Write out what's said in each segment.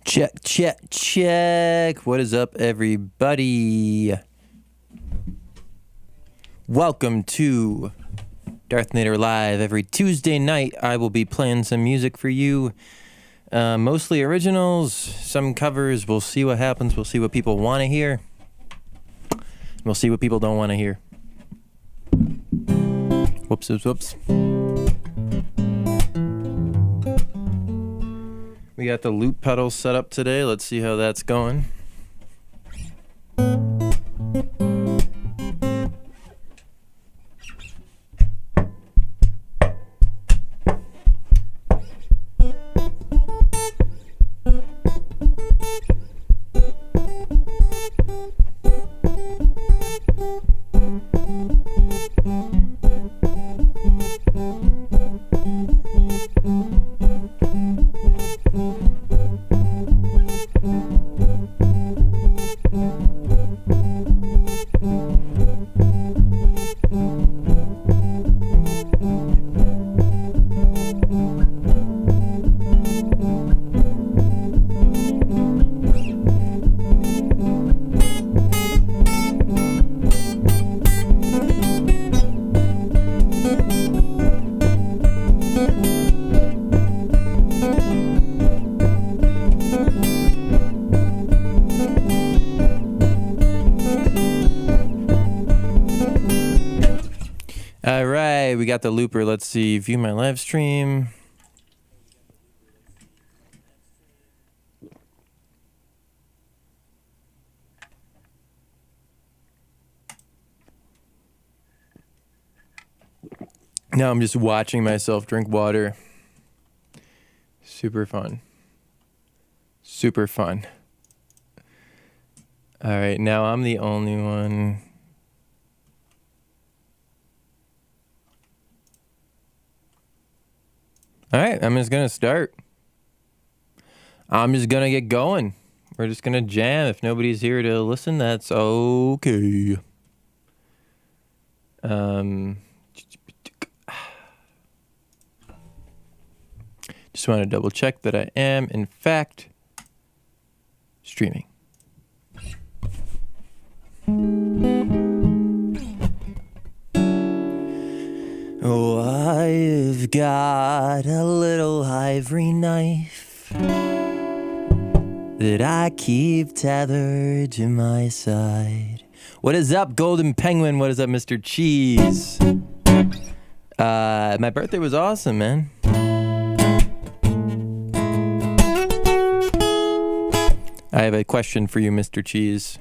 Check, check, check. What is up, everybody? Welcome to Darth Live. Every Tuesday night, I will be playing some music for you. Mostly originals, some covers. We'll see what happens. We'll see what people want to hear. We'll see what people don't want to hear. Whoops, whoops, whoops. We got the loop pedal set up today. Let's see how that's going. We got the looper. Let's see. View my live stream. Now I'm just watching myself drink water. Super fun. Super fun. All right, now I'm the only one. All right, I'm just going to start. I'm just going to get going. We're just going to jam. If nobody's here to listen, that's okay. Just want to double check that I am, in fact, streaming. Oh, I've got a little ivory knife that I keep tethered to my side. What is up, Golden Penguin? What is up, Mr. Cheese? My birthday was awesome, man. I have a question for you, Mr. Cheese.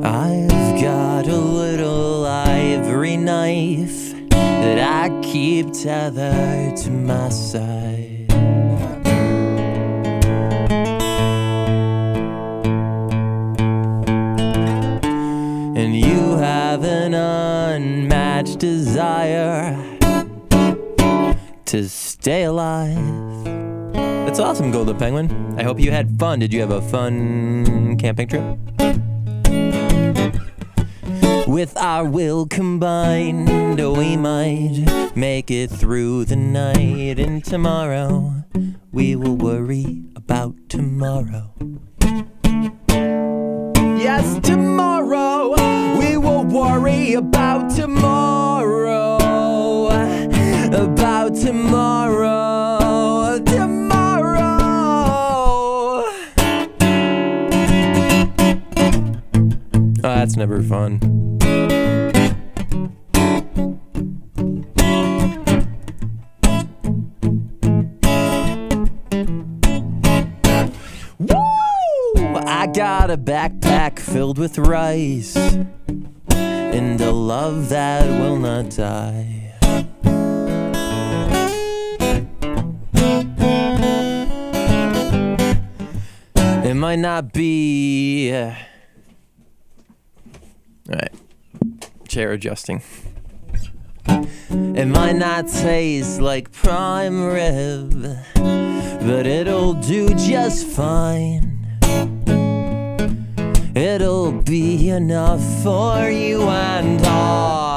I've got a little ivory knife that I keep tethered to my side. And you have an unmatched desire to stay alive. That's awesome, Golden Penguin. I hope you had fun. Did you have a fun camping trip? With our will combined, we might make it through the night. And tomorrow, we will worry about tomorrow. Yes, tomorrow, we will worry about tomorrow. About tomorrow. Tomorrow. Oh, that's never fun. I got a backpack filled with rice and a love that will not die. It might not be... Alright. Chair adjusting. It might not taste like prime rib, but it'll do just fine. It'll be enough for you and I.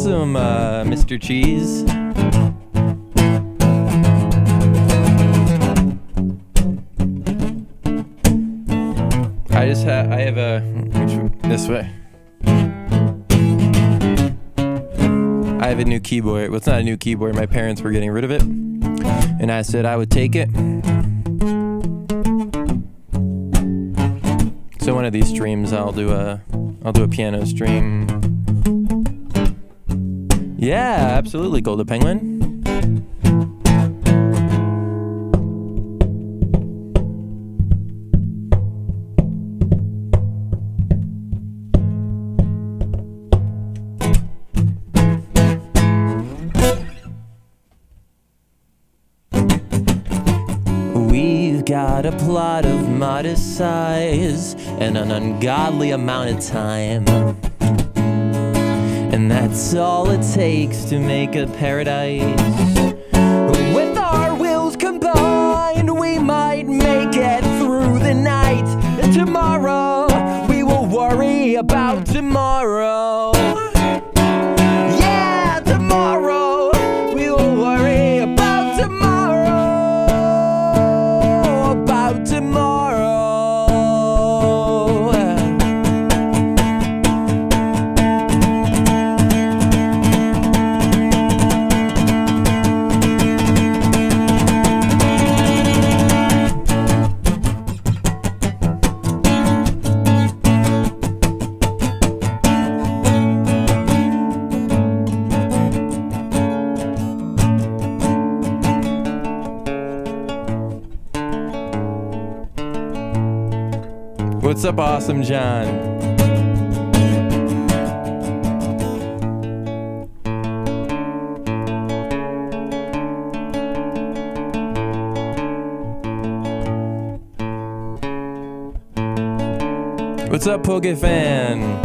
awesome, Mr. Cheese. I have a, this way. I have a new keyboard. Well, it's not a new keyboard. My parents were getting rid of it. And I said I would take it. So one of these streams I'll do a piano stream. Yeah, absolutely, Golden Penguin. Got a plot of modest size and an ungodly amount of time, and that's all it takes to make a paradise. With our wills combined, we might make it through the night. And tomorrow, we will worry about tomorrow. Yeah, tomorrow, we will worry about tomorrow. What's up, Awesome John? What's up, Poke Fan?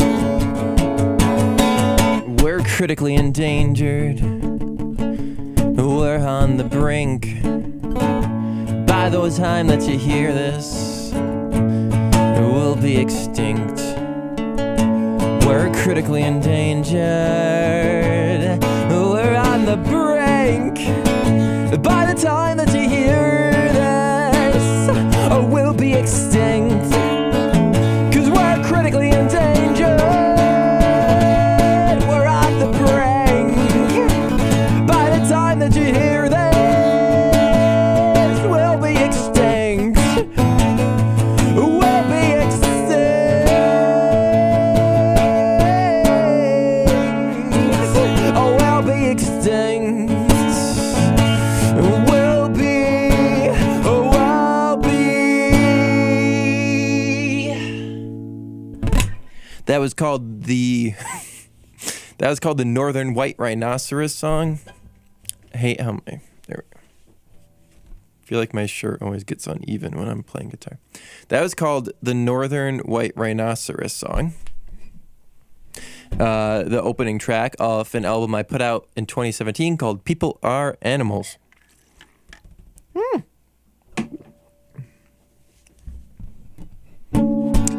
We're critically endangered. We're on the brink. By the time that you hear this, we'll be extinct. We're critically endangered. We're on the brink. By the time that you hear this, we'll be extinct. 'Cause we're critically endangered. We're on the brink. By the time that you hear this, we'll be extinct. That was called the Northern White Rhinoceros song. Hey, how many? There. I feel like my shirt always gets uneven when I'm playing guitar. That was called the Northern White Rhinoceros song. The opening track of an album I put out in 2017 called People Are Animals.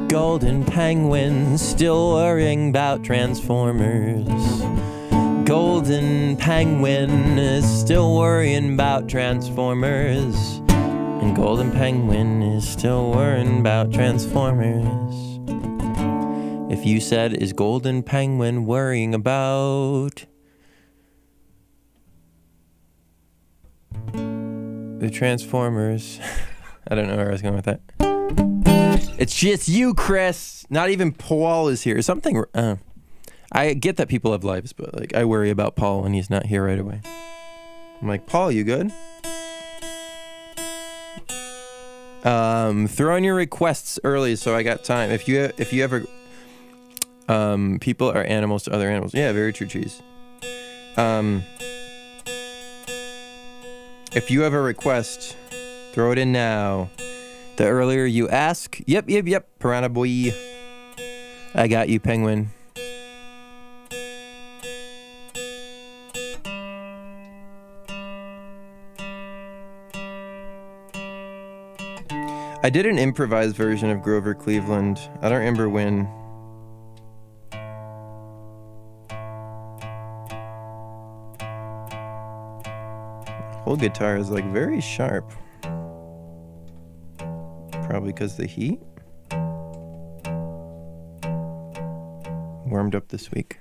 Golden Penguin still worrying about Transformers. Golden Penguin is still worrying about Transformers. And Golden Penguin is still worrying about Transformers. If you said, is Golden Penguin worrying about the Transformers? I don't know where I was going with that. It's just you, Chris. Not even Paul is here. Something. I get that people have lives, but like I worry about Paul when he's not here right away. I'm like, Paul, you good? Throw in your requests early so I got time. If you ever people are animals to other animals. Yeah, very true, Cheese. If you have a request, throw it in now. The earlier you ask, yep, Piranha Boy. I got you, Penguin. I did an improvised version of Grover Cleveland. I don't remember when. old guitar is like very sharp. Probably because the heat. Warmed up this week.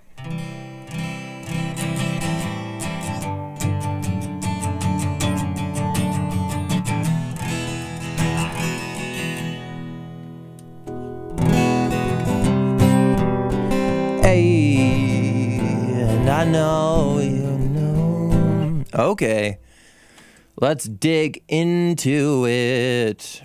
Hey, and I know you know. Okay, let's dig into it.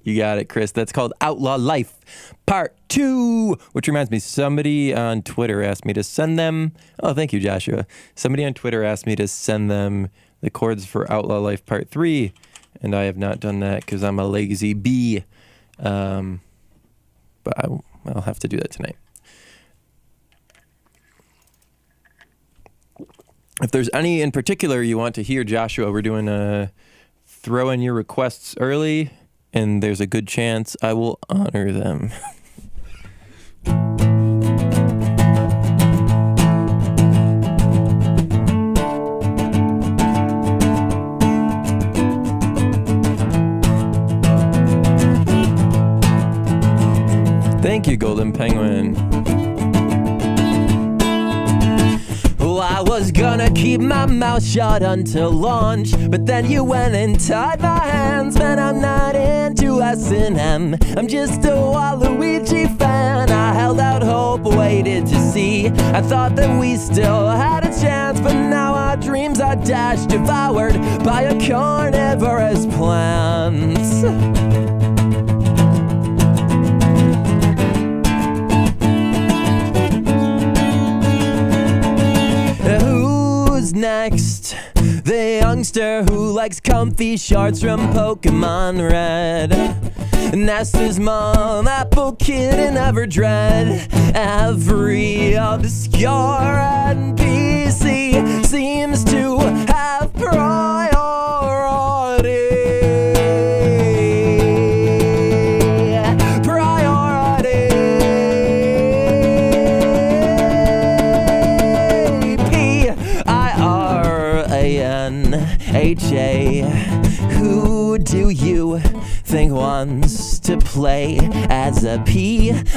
You got it, Chris. That's called Outlaw Life Part 2, which reminds me, somebody on Twitter asked me to send them. Oh, thank you, Joshua. Somebody on Twitter asked me to send them the chords for Outlaw Life Part 3, and I have not done that because I'm a lazy bee. But I'll have to do that tonight. If there's any in particular you want to hear, Joshua, we're doing throw in your requests early, and there's a good chance I will honor them. Thank you, Golden Penguin. I was gonna keep my mouth shut until launch, but then you went and tied my hands. Man, I'm not into S&M, I'm just a Waluigi fan. I held out hope, waited to see. I thought that we still had a chance, but now our dreams are dashed, devoured by a carnivorous plant. Next, the youngster who likes comfy shorts from Pokemon Red. Nesta's mom, Apple Kid, and Everdread. Every obscure NPC seems to have priority. H.A. Who do you think wants to play as a P-I-R-A-N-H-A?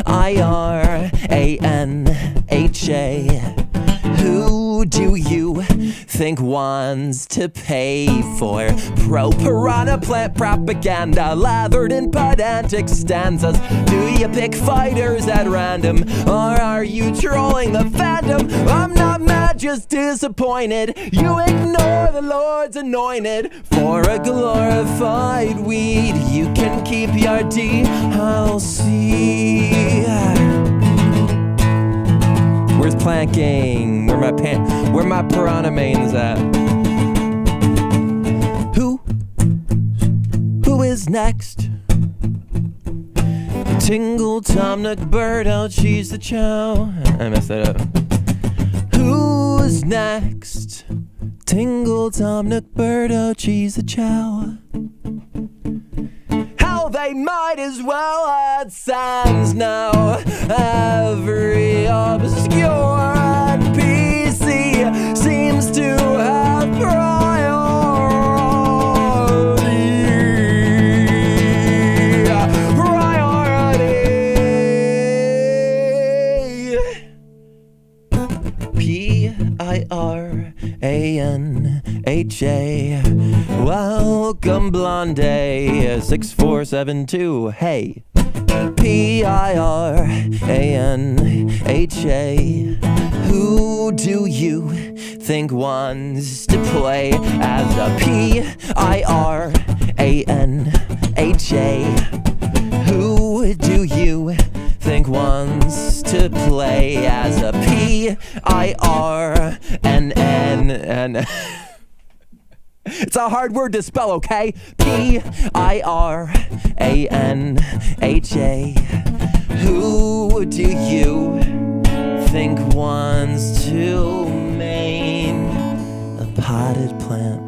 Who do you think wants to pay for pro-piranha plant propaganda lathered in pedantic stanzas? Do you pick fighters at random, or are you trolling the fandom? I'm not mad, just disappointed. You ignore the Lord's anointed. For a glorified weed, you can keep your DLC. Where's planking? Where my piranha mains at? Who is next? Tingle, Tom Nook, Birdo, Cheese the Chow. I messed that up. Who's next? Tingle, Tom Nook, Birdo, Cheese the Chow. How they might as well add Sans now. Every obscure NPC seems to have priority. P-I-R-A-N-H-A. Welcome, Blonde 6472. Hey. P-I-R-A-N-H-A. Who do you think wants to play as a P-I-R-A-N-H-A? Who do you think wants to play as a P-I-R-N-N-N? It's a hard word to spell, okay? P-I-R-A-N-H-A. Who do you think wants to main a potted plant?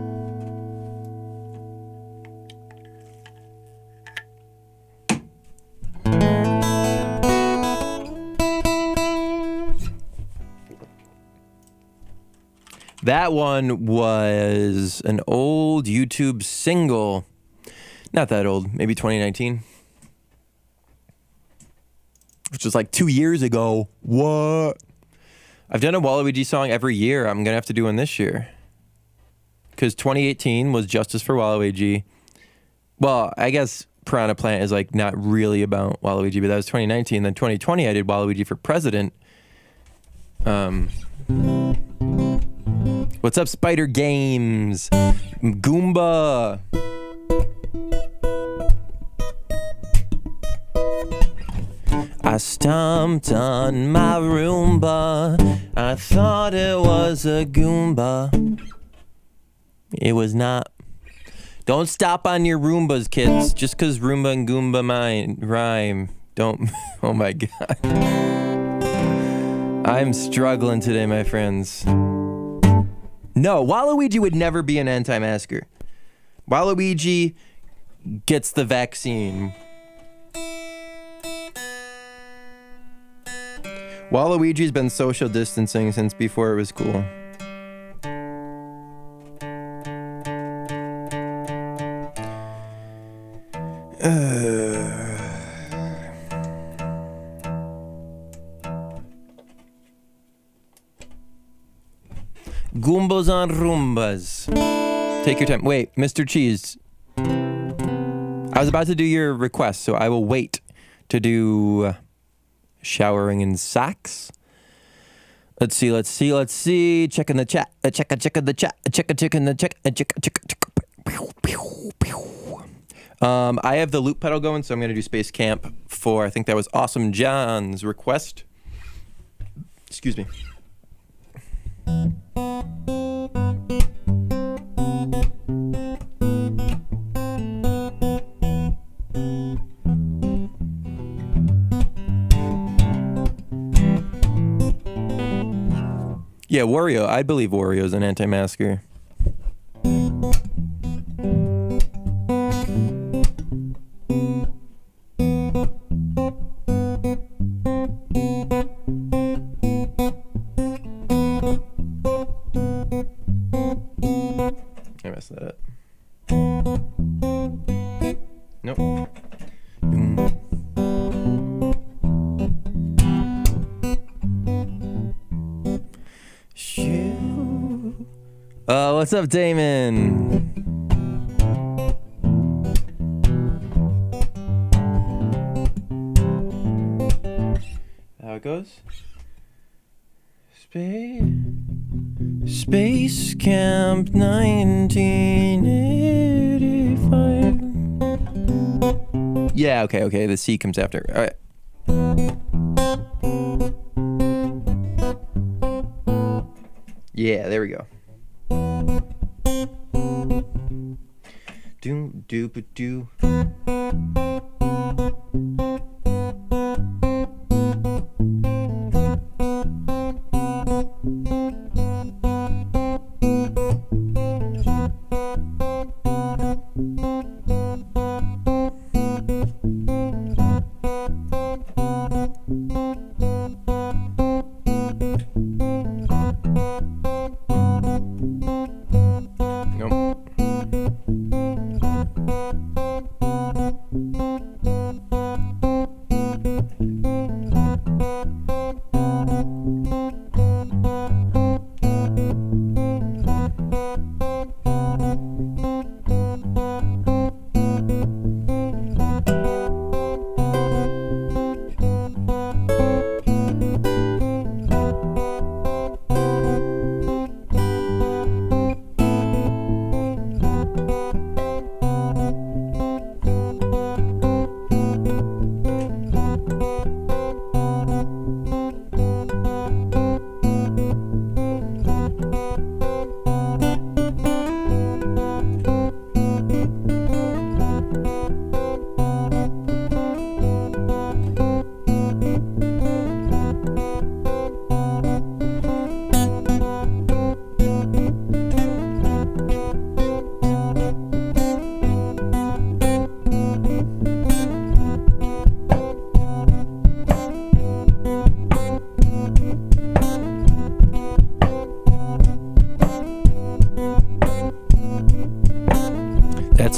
That one was an old YouTube single. Not that old, maybe 2019. Which was like 2 years ago. What? I've done a Waluigi song every year. I'm going to have to do one this year. Because 2018 was Justice for Waluigi. Well, I guess Piranha Plant is like not really about Waluigi, but that was 2019. Then 2020, I did Waluigi for President. What's up, Spider Games? Goomba. I stomped on my Roomba. I thought it was a Goomba. It was not. Don't stop on your Roombas, kids. Just because Roomba and Goomba rhyme. Don't. Oh my God. I'm struggling today, my friends. No, Waluigi would never be an anti-masker. Waluigi gets the vaccine. Waluigi's been social distancing since before it was cool. Goombas on Roombas. Take your time. Wait, Mr. Cheese. I was about to do your request, so I will wait to do showering in socks. Let's see. Checking the chat. Checking the chat. Checking the chat. I have the loop pedal going, so I'm going to do Space Camp 4. I think that was Awesome John's request. Excuse me. Yeah, Wario. I believe Wario's an anti-masker. I messed that up. Nope. What's up, Damon? How it goes? Space Camp 1985. Yeah, okay. The C comes after. All right. Yeah, there we go. Doom doop doo. Nope.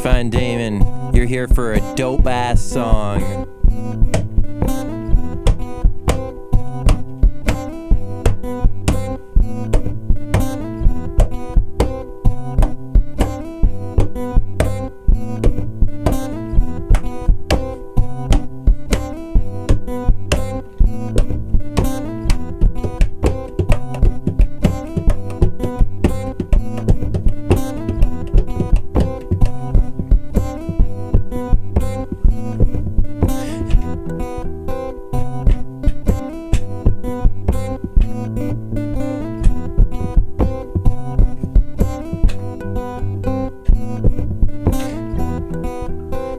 fine, Damon. You're here for a dope-ass song.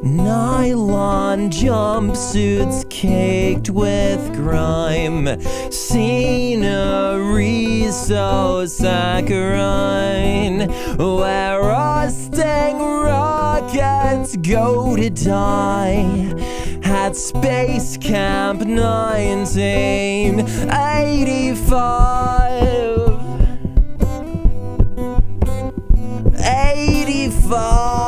Nylon jumpsuits caked with grime, scenery so saccharine, where rusting rockets go to die at Space Camp 1985. 85.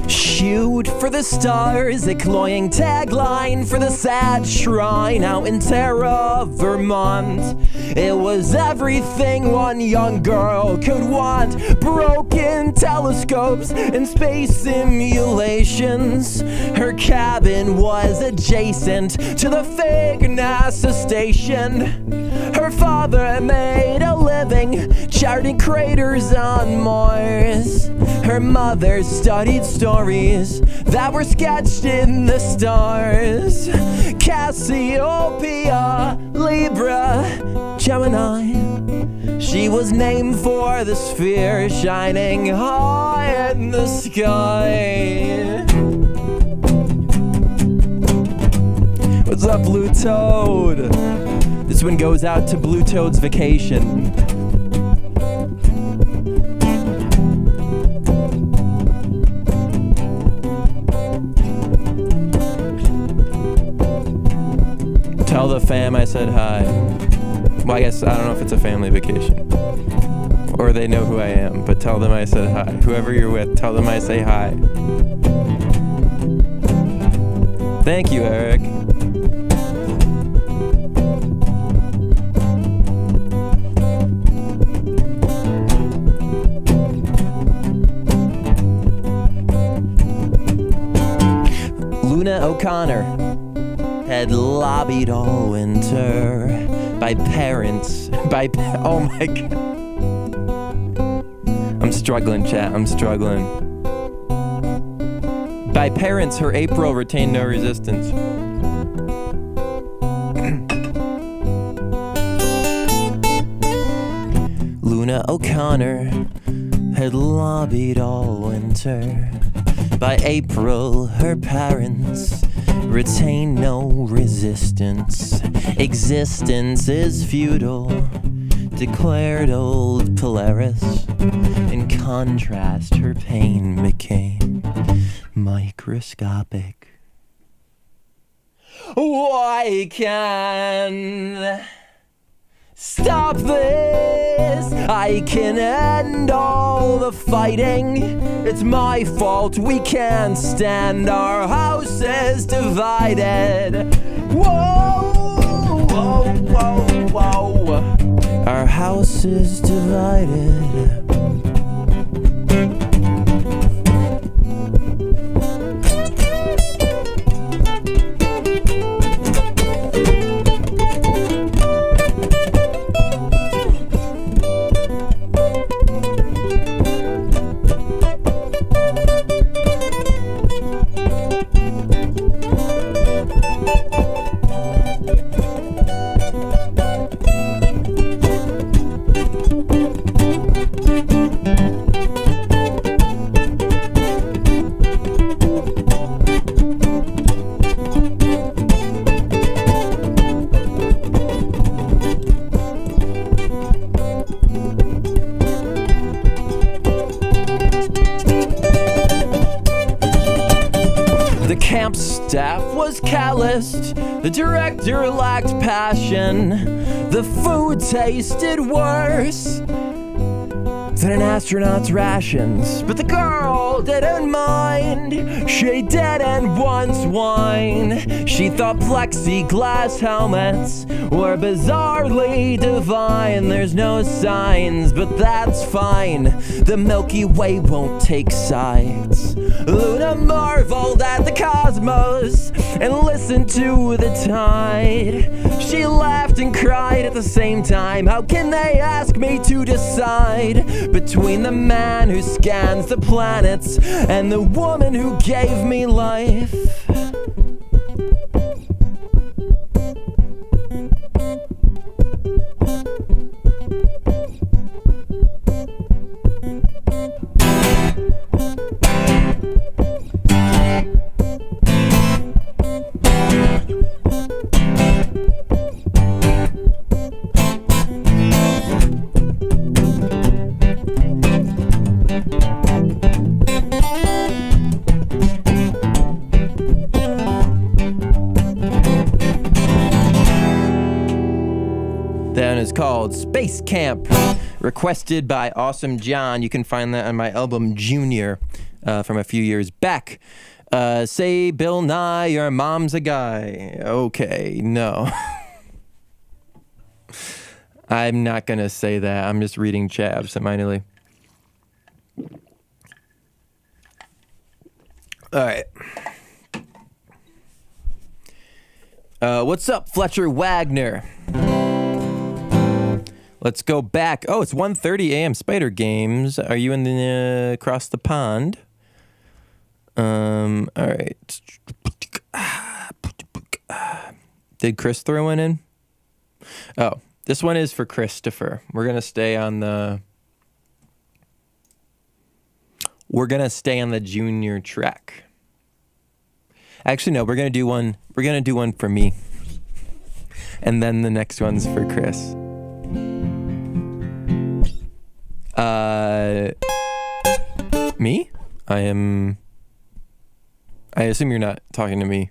Shoot for the stars, a cloying tagline for the sad shrine out in Terra, Vermont. It was everything one young girl could want. Broken telescopes and space simulations. Her cabin was adjacent to the fake NASA station. Her father made a living charting craters on Mars. Her mother studied stories that were sketched in the stars. Cassiopeia, Libra, Gemini. She was named for the sphere shining high in the sky. What's up, Blue Toad? This one goes out to Blue Toad's vacation. Tell the fam I said hi. Well, I guess I don't know if it's a family vacation or they know who I am, but tell them I said hi. Whoever you're with, tell them I say hi. Thank you, Eric. Luna O'Connor had lobbied all winter by parents, oh my god. I'm struggling, chat, I'm struggling. By parents, her April retained no resistance. Luna O'Connor had lobbied all winter. By April, her parents retain no resistance. Existence is futile, declared old Polaris. In contrast, her pain became microscopic. Why can't stop this? I can end all the fighting. It's my fault we can't stand. Our house is divided. Whoa, whoa, whoa, whoa. Our house is divided. staff was calloused, the director lacked passion, the food tasted worse than an astronaut's rations. But the girl didn't mind, she didn't want wine. She thought plexiglass helmets were bizarrely divine. There's no signs, but that's fine. The Milky Way won't take sides. Luna marveled at the cosmos and listened to the tide. She laughed and cried at the same time. How can they ask me to decide between the man who scans the planets and the woman who gave me life? That is called Space Camp, requested by Awesome John. You can find that on my album Junior from a few years back. Say Bill Nye, your mom's a guy. Okay, no. I'm not going to say that. I'm just reading chat absentmindedly. All right. What's up, Fletcher Wagner? Let's go back. Oh, it's 1:30 a.m. Spider Games. Are you in the across the pond? All right. Did Chris throw one in? Oh, this one is for Christopher. We're gonna stay on the junior track. Actually, no, we're gonna do one for me. And then the next one's for Chris. Me? I assume you're not talking to me.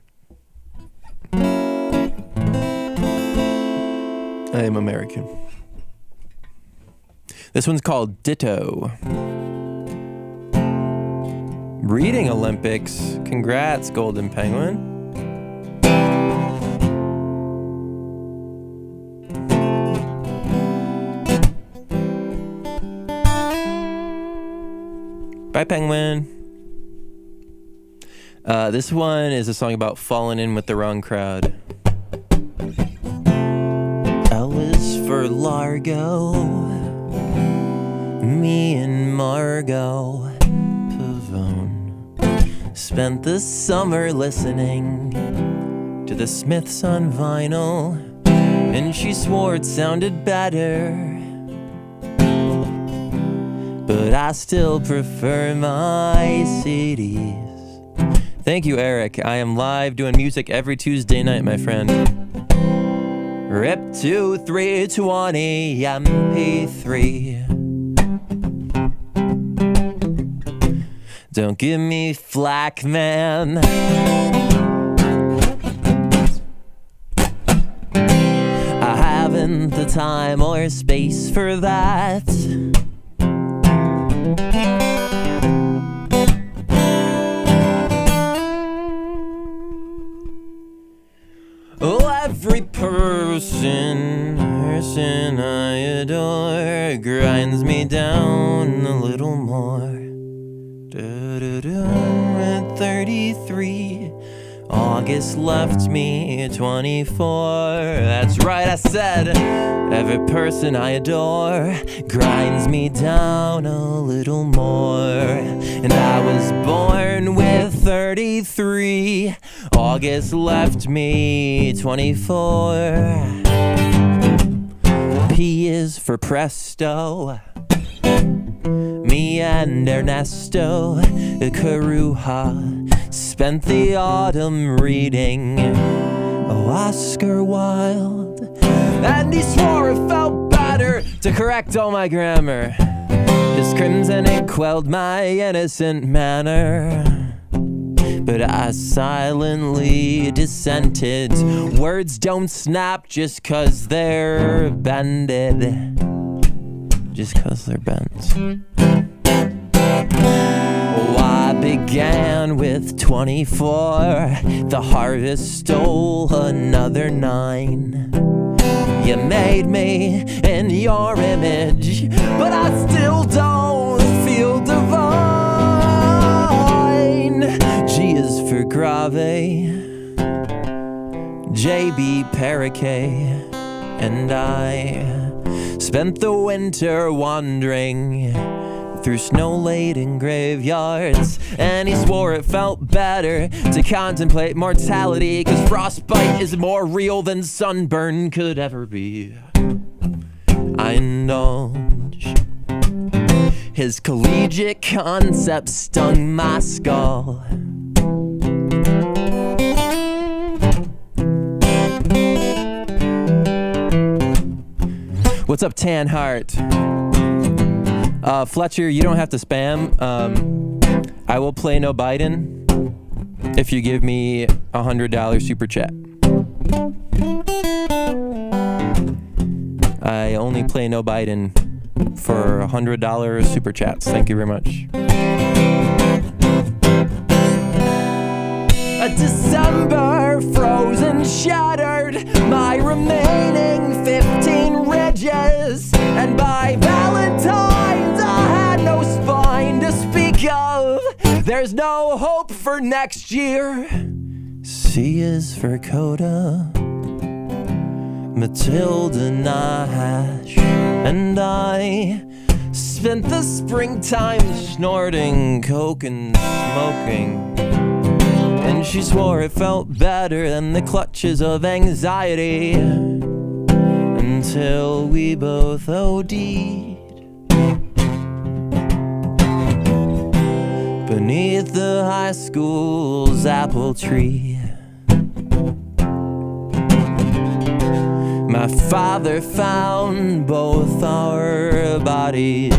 I am American. This one's called Ditto. Reading Olympics. Congrats, Golden Penguin. Bye, Penguin. This one is a song about falling in with the wrong crowd. L is for Largo. Me and Margot Pavone spent the summer listening to the Smiths on vinyl, and she swore it sounded better. But I still prefer my CDs. Thank you, Eric. I am live doing music every Tuesday night, my friend. Rip 2320 MP3. Don't give me flack, man. I haven't the time or space for that. Oh, every person I adore grinds me down a little more. At 33, August left me at 24. That's right, I said every person I adore grinds me down a little more. And I was born with 33. August left me 24. P is for presto. Me and Ernesto Caruja spent the autumn reading Oscar Wilde, and he swore it felt better to correct all my grammar. His crimson ink quelled my innocent manner. but I silently dissented. Words don't snap just 'cause they're bended. Just 'cause they're bent. Oh, I began with 24. The harvest stole another 9. You made me in your image, but I still don't feel divine. G is for grave, JB Parakeet, and I spent the winter wandering through snow-laden graveyards, and he swore it felt better to contemplate mortality, 'cause frostbite is more real than sunburn could ever be. I indulge. His collegiate concept stung my skull. What's up, Tan Heart? Fletcher, you don't have to spam. I will play No Biden if you give me $100 super chat. I only play No Biden for $100 super chats. Thank you very much. A December frozen shattered my remaining 15 ridges, and by Valentine's I had no spine to speak of. There's no hope for next year. C is for Coda, Matilda Nash, and I spent the springtime snorting coke and smoking. And she swore it felt better than the clutches of anxiety, until we both OD'd beneath the high school's apple tree. My father found both our bodies.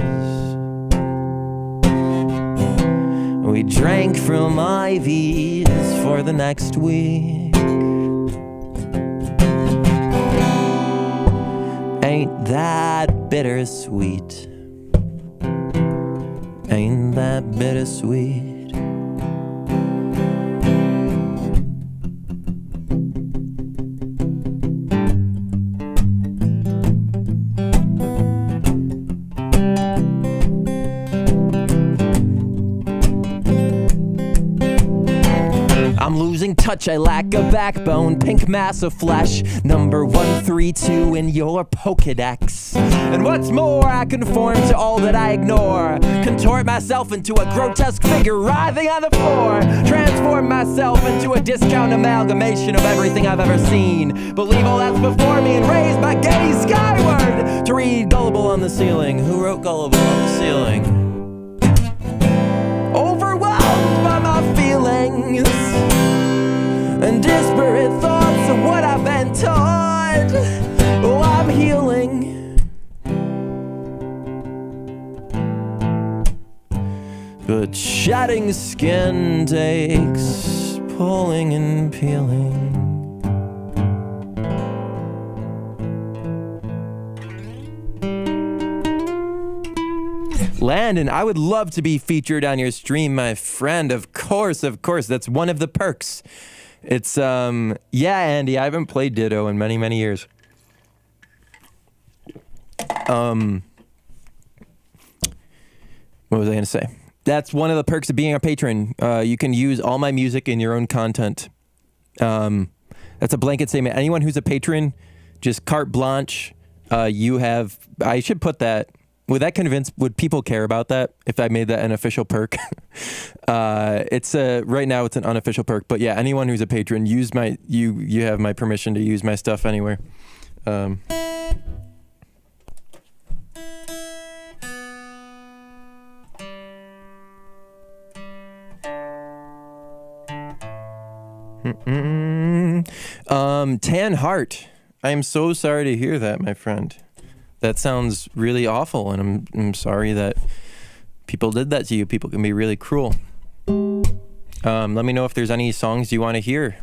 We drank from IVs for the next week. Ain't that bittersweet? Ain't that bittersweet? I'm losing touch, I lack a backbone, pink mass of flesh, number 132 in your Pokedex. And what's more, I conform to all that I ignore, contort myself into a grotesque figure writhing on the floor, transform myself into a discount amalgamation of everything I've ever seen, believe all that's before me and raise my gaze skyward to read Gullible on the ceiling. Who wrote Gullible on the ceiling? Overwhelmed by my feelings and disparate thoughts of what I've been taught. Oh, I'm healing, but shedding skin takes pulling and peeling. Landon, I would love to be featured on your stream, my friend. Of course. That's one of the perks. It's, yeah, Andy, I haven't played Ditto in many, many years. What was I going to say? That's one of the perks of being a patron. You can use all my music in your own content. That's a blanket statement. Anyone who's a patron, just carte blanche. I should put that. Would people care about that if I made that an official perk? It's right now it's an unofficial perk, but yeah, anyone who's a patron, you have my permission to use my stuff anywhere. Tan Heart, I am so sorry to hear that, my friend. That sounds really awful, and I'm sorry that people did that to you. People can be really cruel. Let me know if there's any songs you want to hear.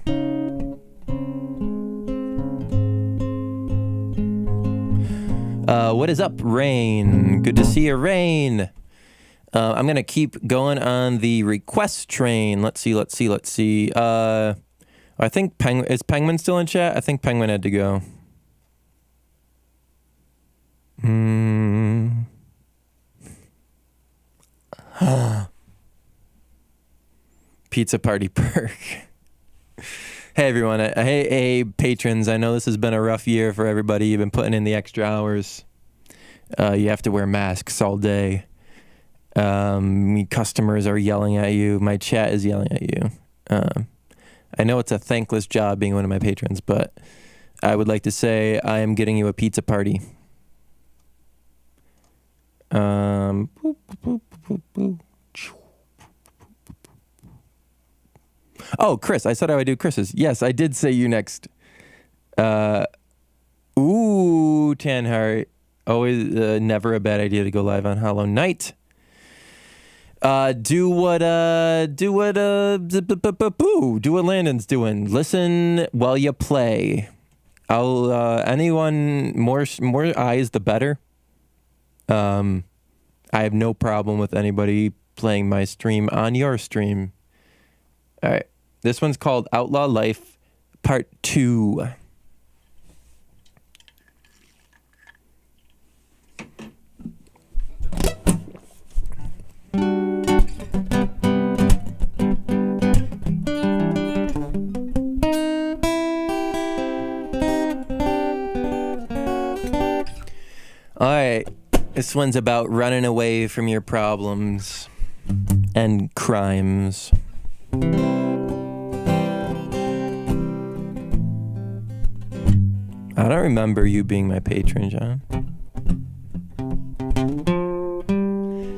What is up, Rain? Good to see you, Rain. I'm going to keep going on the request train. Let's see. I think is Penguin still in chat? I think Penguin had to go. Pizza party perk. Hey everyone, hey patrons, I know this has been a rough year for everybody. You've been putting in the extra hours. You have to wear masks all day. Customers are yelling at you. My chat is yelling at you. I know it's a thankless job being one of my patrons, but I would like to say I am getting you a pizza party. Oh, Chris, I said I would do Chris's. Yes, I did say you next. Tanhart. Always never a bad idea to go live on Hollow Knight. Do what Landon's doing. Listen while you play. Anyone more eyes the better. I have no problem with anybody playing my stream on your stream. All right. This one's called Outlaw Life Part 2. All right. This one's about running away from your problems and crimes. I don't remember you being my patron, John.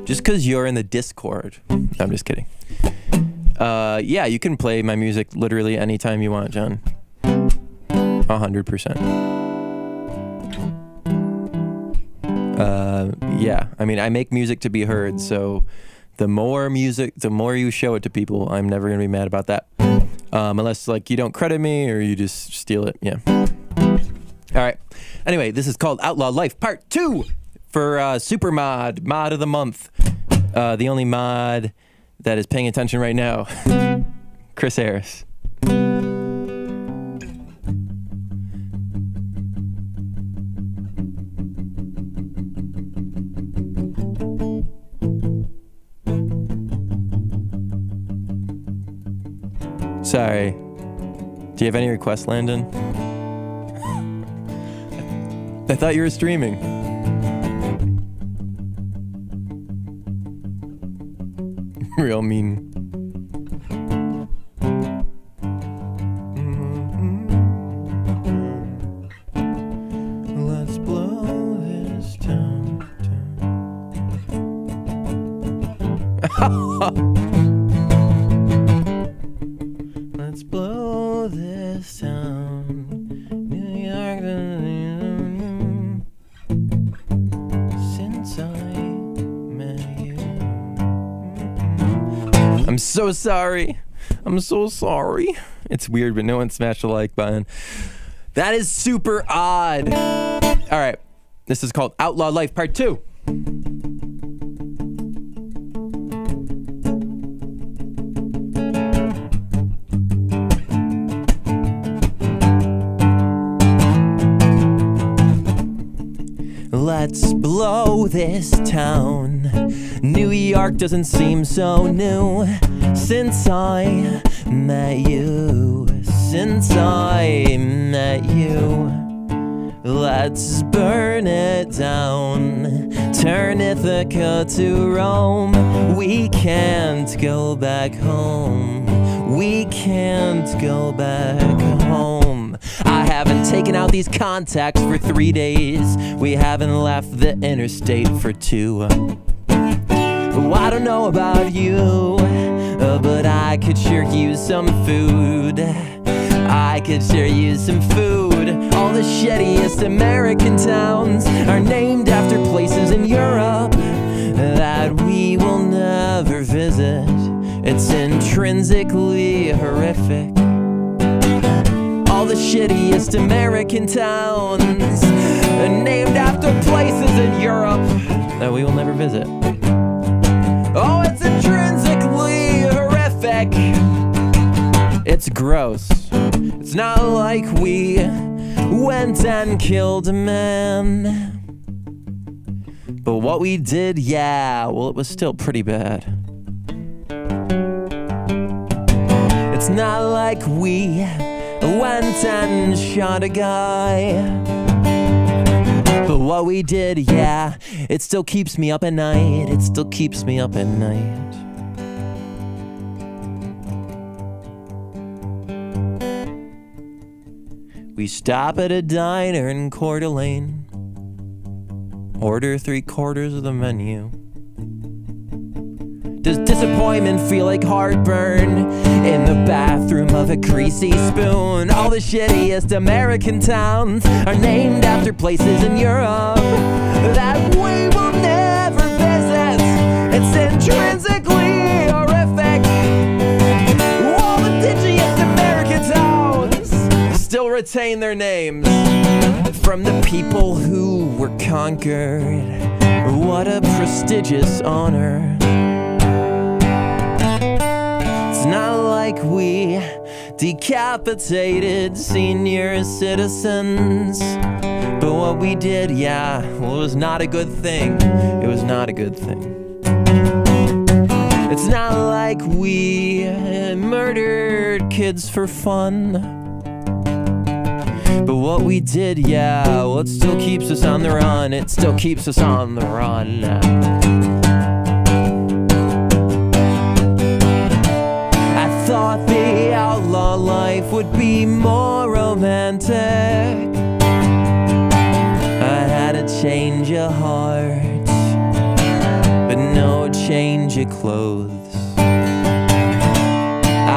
Just because you're in the Discord. No, I'm just kidding. Yeah, you can play my music literally anytime you want, John. 100%. Yeah, I mean, I make music to be heard, so the more music, the more you show it to people, I'm never going to be mad about that. Unless, like, you don't credit me or you just steal it, yeah. All right. Anyway, this is called Outlaw Life Part 2 for Super Mod of the Month. The only mod that is paying attention right now. Chris Harris. Sorry. Do you have any requests, Landon? I thought you were streaming. Real mean. Let's blow this town. Let's blow this town. New York. Since I met you. I'm so sorry. I'm so sorry. It's weird, but no one smashed the like button. That is super odd. All right. This is called Outlaw Life Part 2. Let's blow this town. New York doesn't seem so new since I met you. Since I met you. Let's burn it down. Turn Ithaca to Rome. We can't go back home. We can't go back home. I haven't taken out these contacts for 3 days. We haven't left the interstate for 2. Oh, I don't know about you, but I could sure use some food. I could sure use some food. All the shittiest American towns are named after places in Europe that we will never visit. It's intrinsically horrific. All the shittiest American towns are named after places in Europe that we will never visit. Oh, it's intrinsically horrific. It's gross. It's not like we went and killed a man. But what we did, yeah, well, it was still pretty bad. It's not like we went and shot a guy. But what we did, yeah, it still keeps me up at night. It still keeps me up at night. We stop at a diner in Coeur d'Alene. Order 3/4 of the menu. Does disappointment feel like heartburn in the bathroom of a greasy spoon? All the shittiest American towns are named after places in Europe that we will never visit. It's intrinsically horrific. All the ditchiest American towns still retain their names from the people who were conquered. What a prestigious honor. It's not like we decapitated senior citizens. But what we did, yeah, well, it was not a good thing. It was not a good thing. It's not like we murdered kids for fun. But what we did, yeah, well, it still keeps us on the run. It still keeps us on the run. I thought the outlaw life would be more romantic. I had a change of heart, but no change of clothes.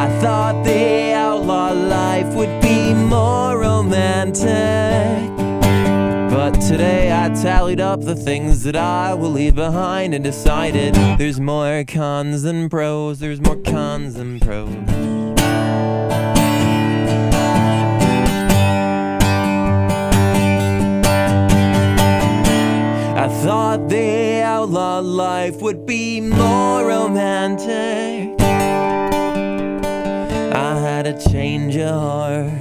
I thought the outlaw life would be more romantic. But today I tallied up the things that I will leave behind and decided there's more cons than pros. There's more cons than pros. I thought the outlaw life would be more romantic. I had a change of heart,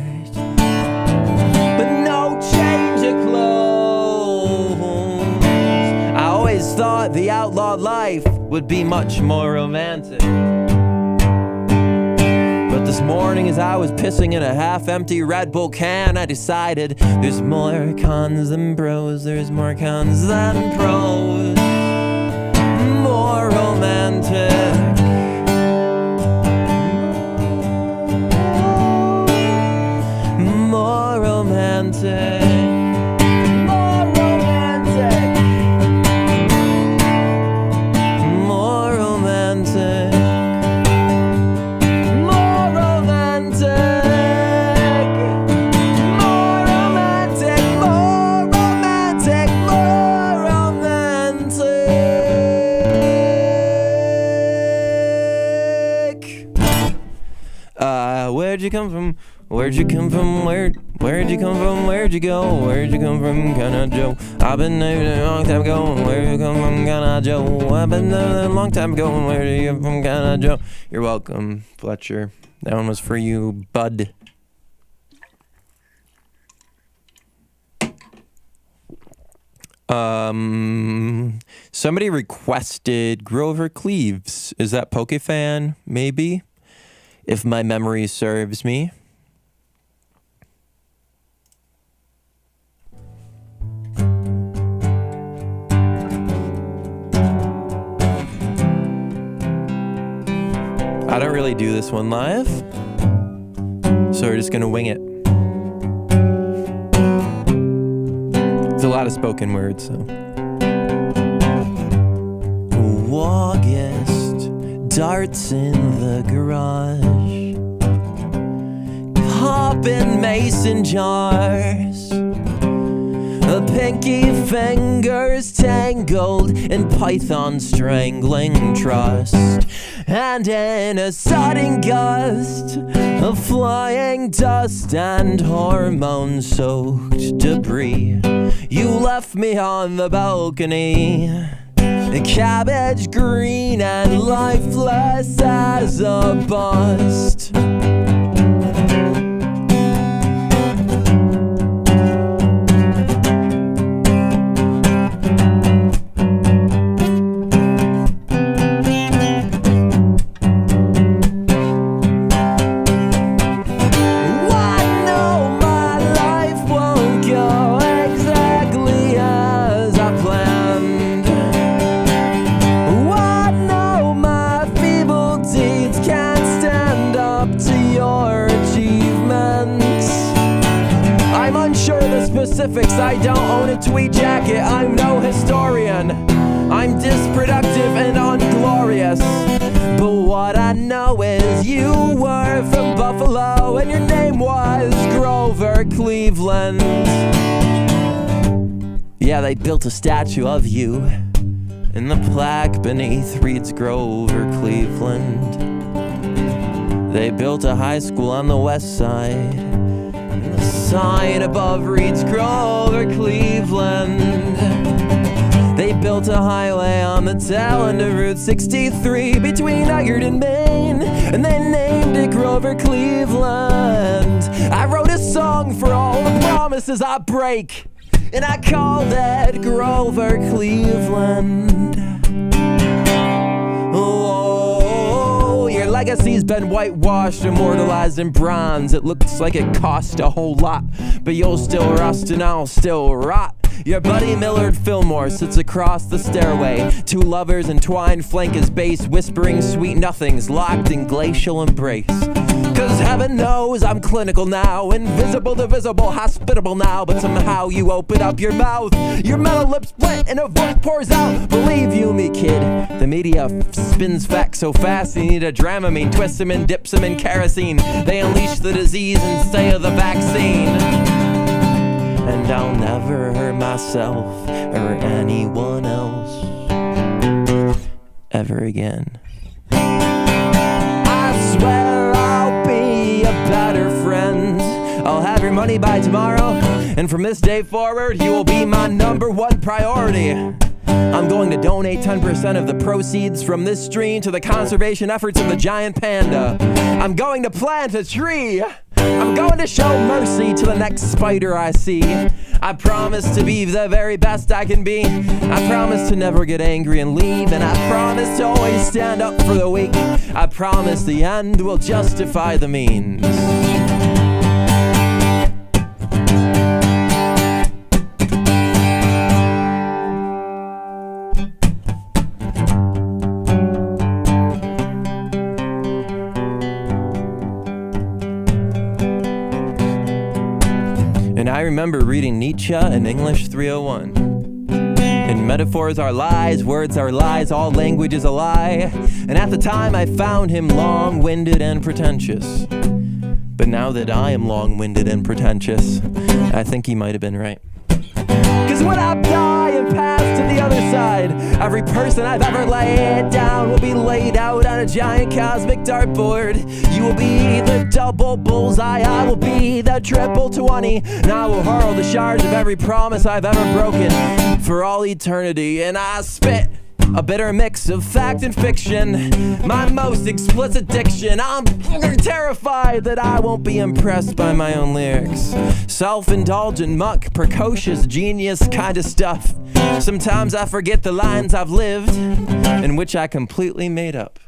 but no change of clothes. I always thought the outlaw life would be much more romantic. But this morning as I was pissing in a half-empty Red Bull can, I decided there's more cons than pros. There's more cons than pros. More romantic. More romantic. More romantic. More romantic. More romantic. More romantic. More romantic. More romantic. Where'd you come from? Where'd you come from? Where'd you come from? Where'd you go? Where'd you come from, Gunna Joe? I've been there a long time ago. Where'd you come from, Gunna Joe? I've been there a long time ago. Where'd you come from, Gunna Joe? You're welcome, Fletcher. That one was for you, bud. Somebody requested Grover Cleaves. Is that Pokefan? Maybe? If my memory serves me. I don't really do this one live, so we're just gonna wing it. It's a lot of spoken words, so. August, darts in the garage, popping mason jars, pinky fingers tangled in python strangling trust. And in a sudden gust of flying dust and hormone-soaked debris, you left me on the balcony, cabbage green and lifeless as a bust. Specifics, I don't own a tweed jacket, I'm no historian. I'm disproductive and unglorious. But what I know is you were from Buffalo and your name was Grover Cleveland. Yeah, they built a statue of you, and the plaque beneath reads Grover Cleveland. They built a high school on the west side, sign above reads Grover Cleveland. They built a highway on the tail end of Route 63 between Eggert and Maine, and they named it Grover Cleveland. I wrote a song for all the promises I break, and I called it Grover Cleveland. Your legacy's been whitewashed, immortalized in bronze. It looks like it cost a whole lot, but you'll still rust and I'll still rot. Your buddy Millard Fillmore sits across the stairway. Two lovers entwined flank his base, whispering sweet nothings, locked in glacial embrace. Cause heaven knows I'm clinical now, invisible to visible, hospitable now. But somehow you open up your mouth, your metal lips split and a voice pours out. Believe you me, kid, the media spins facts so fast you need a Dramamine, twist them and dips them in kerosene. They unleash the disease instead of the vaccine. And I'll never hurt myself or anyone else ever again. I swear I'll be a better friend. I'll have your money by tomorrow, and from this day forward, you will be my number one priority. I'm going to donate 10% of the proceeds from this stream to the conservation efforts of the giant panda. I'm going to plant a tree. I'm going to show mercy to the next spider I see. I promise to be the very best I can be. I promise to never get angry and leave. And I promise to always stand up for the weak. I promise the end will justify the means. And I remember reading Nietzsche in English 301. And metaphors are lies, words are lies, all language is a lie. And at the time I found him long-winded and pretentious. But now that I am long-winded and pretentious, I think he might have been right. Cause when I die and pass to the other side, every person I've ever laid down will be laid out on a giant cosmic dartboard. You will be the double bullseye, I will be the triple 20. And I will hurl the shards of every promise I've ever broken for all eternity. And I spit a bitter mix of fact and fiction, my most explicit diction. I'm terrified that I won't be impressed by my own lyrics. Self-indulgent muck, precocious genius kind of stuff. Sometimes I forget the lines I've lived and which I completely made up.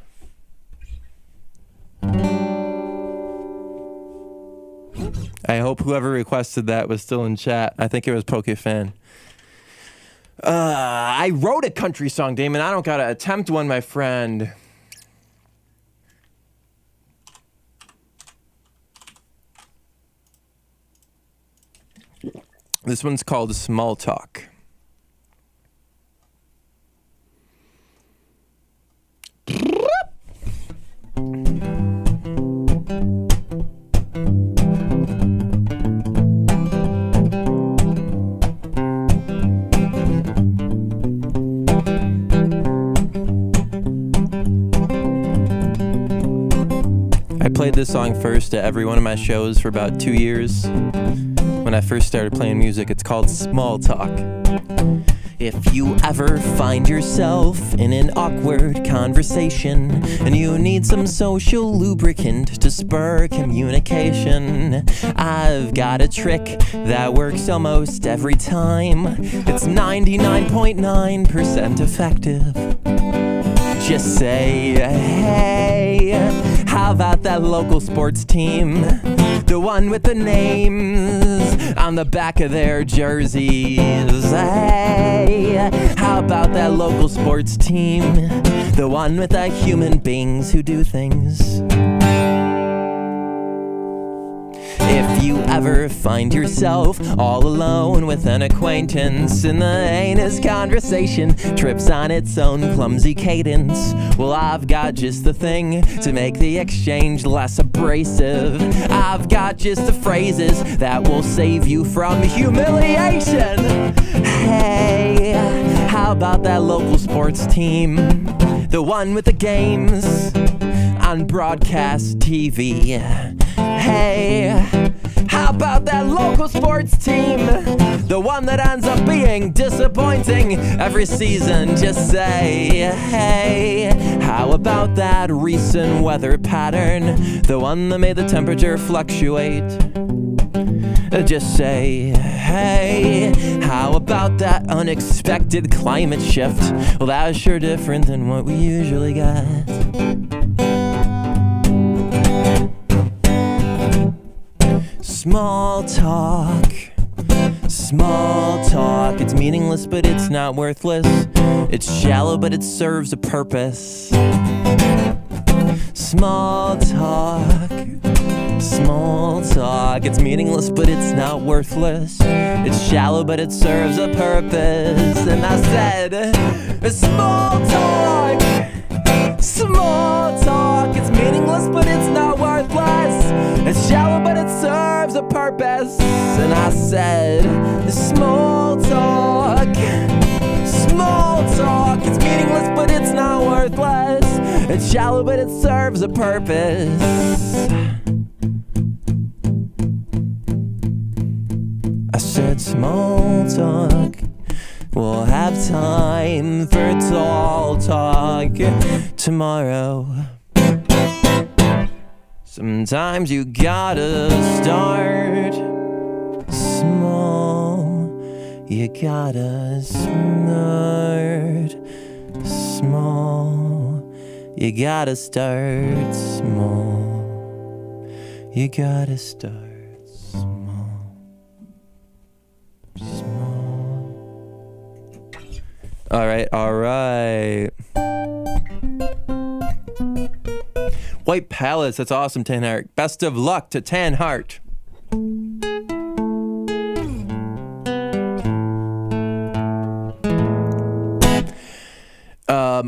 I hope whoever requested that was still in chat. I think it was PokeFan. I wrote a country song, Damon. I don't gotta attempt one, my friend. This one's called Small Talk. played this song first at every one of my shows for about 2 years. When I first started playing music, it's called Small Talk. If you ever find yourself in an awkward conversation and you need some social lubricant to spur communication, I've got a trick that works almost every time. It's 99.9% effective. Just say, hey, how about that local sports team? The one with the names on the back of their jerseys. Hey, how about that local sports team? The one with the human beings who do things. If you ever find yourself all alone with an acquaintance and the heinous conversation trips on its own clumsy cadence, well, I've got just the thing to make the exchange less abrasive. I've got just the phrases that will save you from humiliation. Hey, how about that local sports team? The one with the games on broadcast TV. Hey, how about that local sports team? The one that ends up being disappointing every season. Just say, hey, how about that recent weather pattern? The one that made the temperature fluctuate. Just say, hey, how about that unexpected climate shift? Well, that was sure different than what we usually got. Small talk, it's meaningless but it's not worthless. It's shallow but it serves a purpose. Small talk, it's meaningless but it's not worthless. It's shallow but it serves a purpose. And I said, small talk, it's meaningless but it's not worthless. It's shallow but it serves a purpose. And I said, small talk, it's meaningless but it's not worthless. It's shallow but it serves a purpose. I said small talk, we'll have time for tall talk tomorrow. Sometimes you gotta start small. You gotta start small. You gotta start small. You gotta start small. All right. White Palace, that's awesome, Tan Hart. Best of luck to Tan Hart.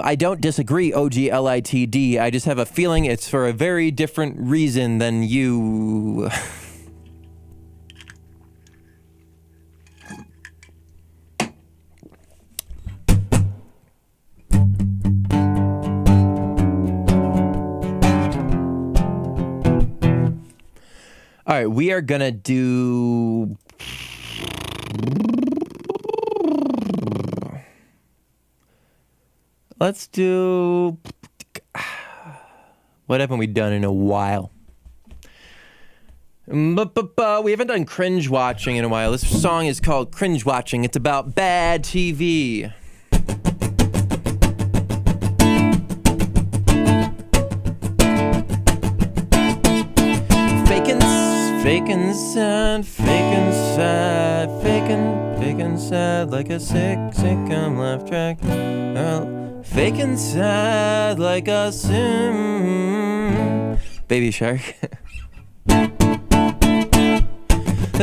I don't disagree, OGLITD. I just have a feeling it's for a very different reason than you. All right, we are gonna do. Let's do. What haven't we done in a while? We haven't done cringe watching in a while. This song is called Cringe Watching. It's about bad TV. Faking sad like a sitcom laugh track. Faking sad like a Baby Shark.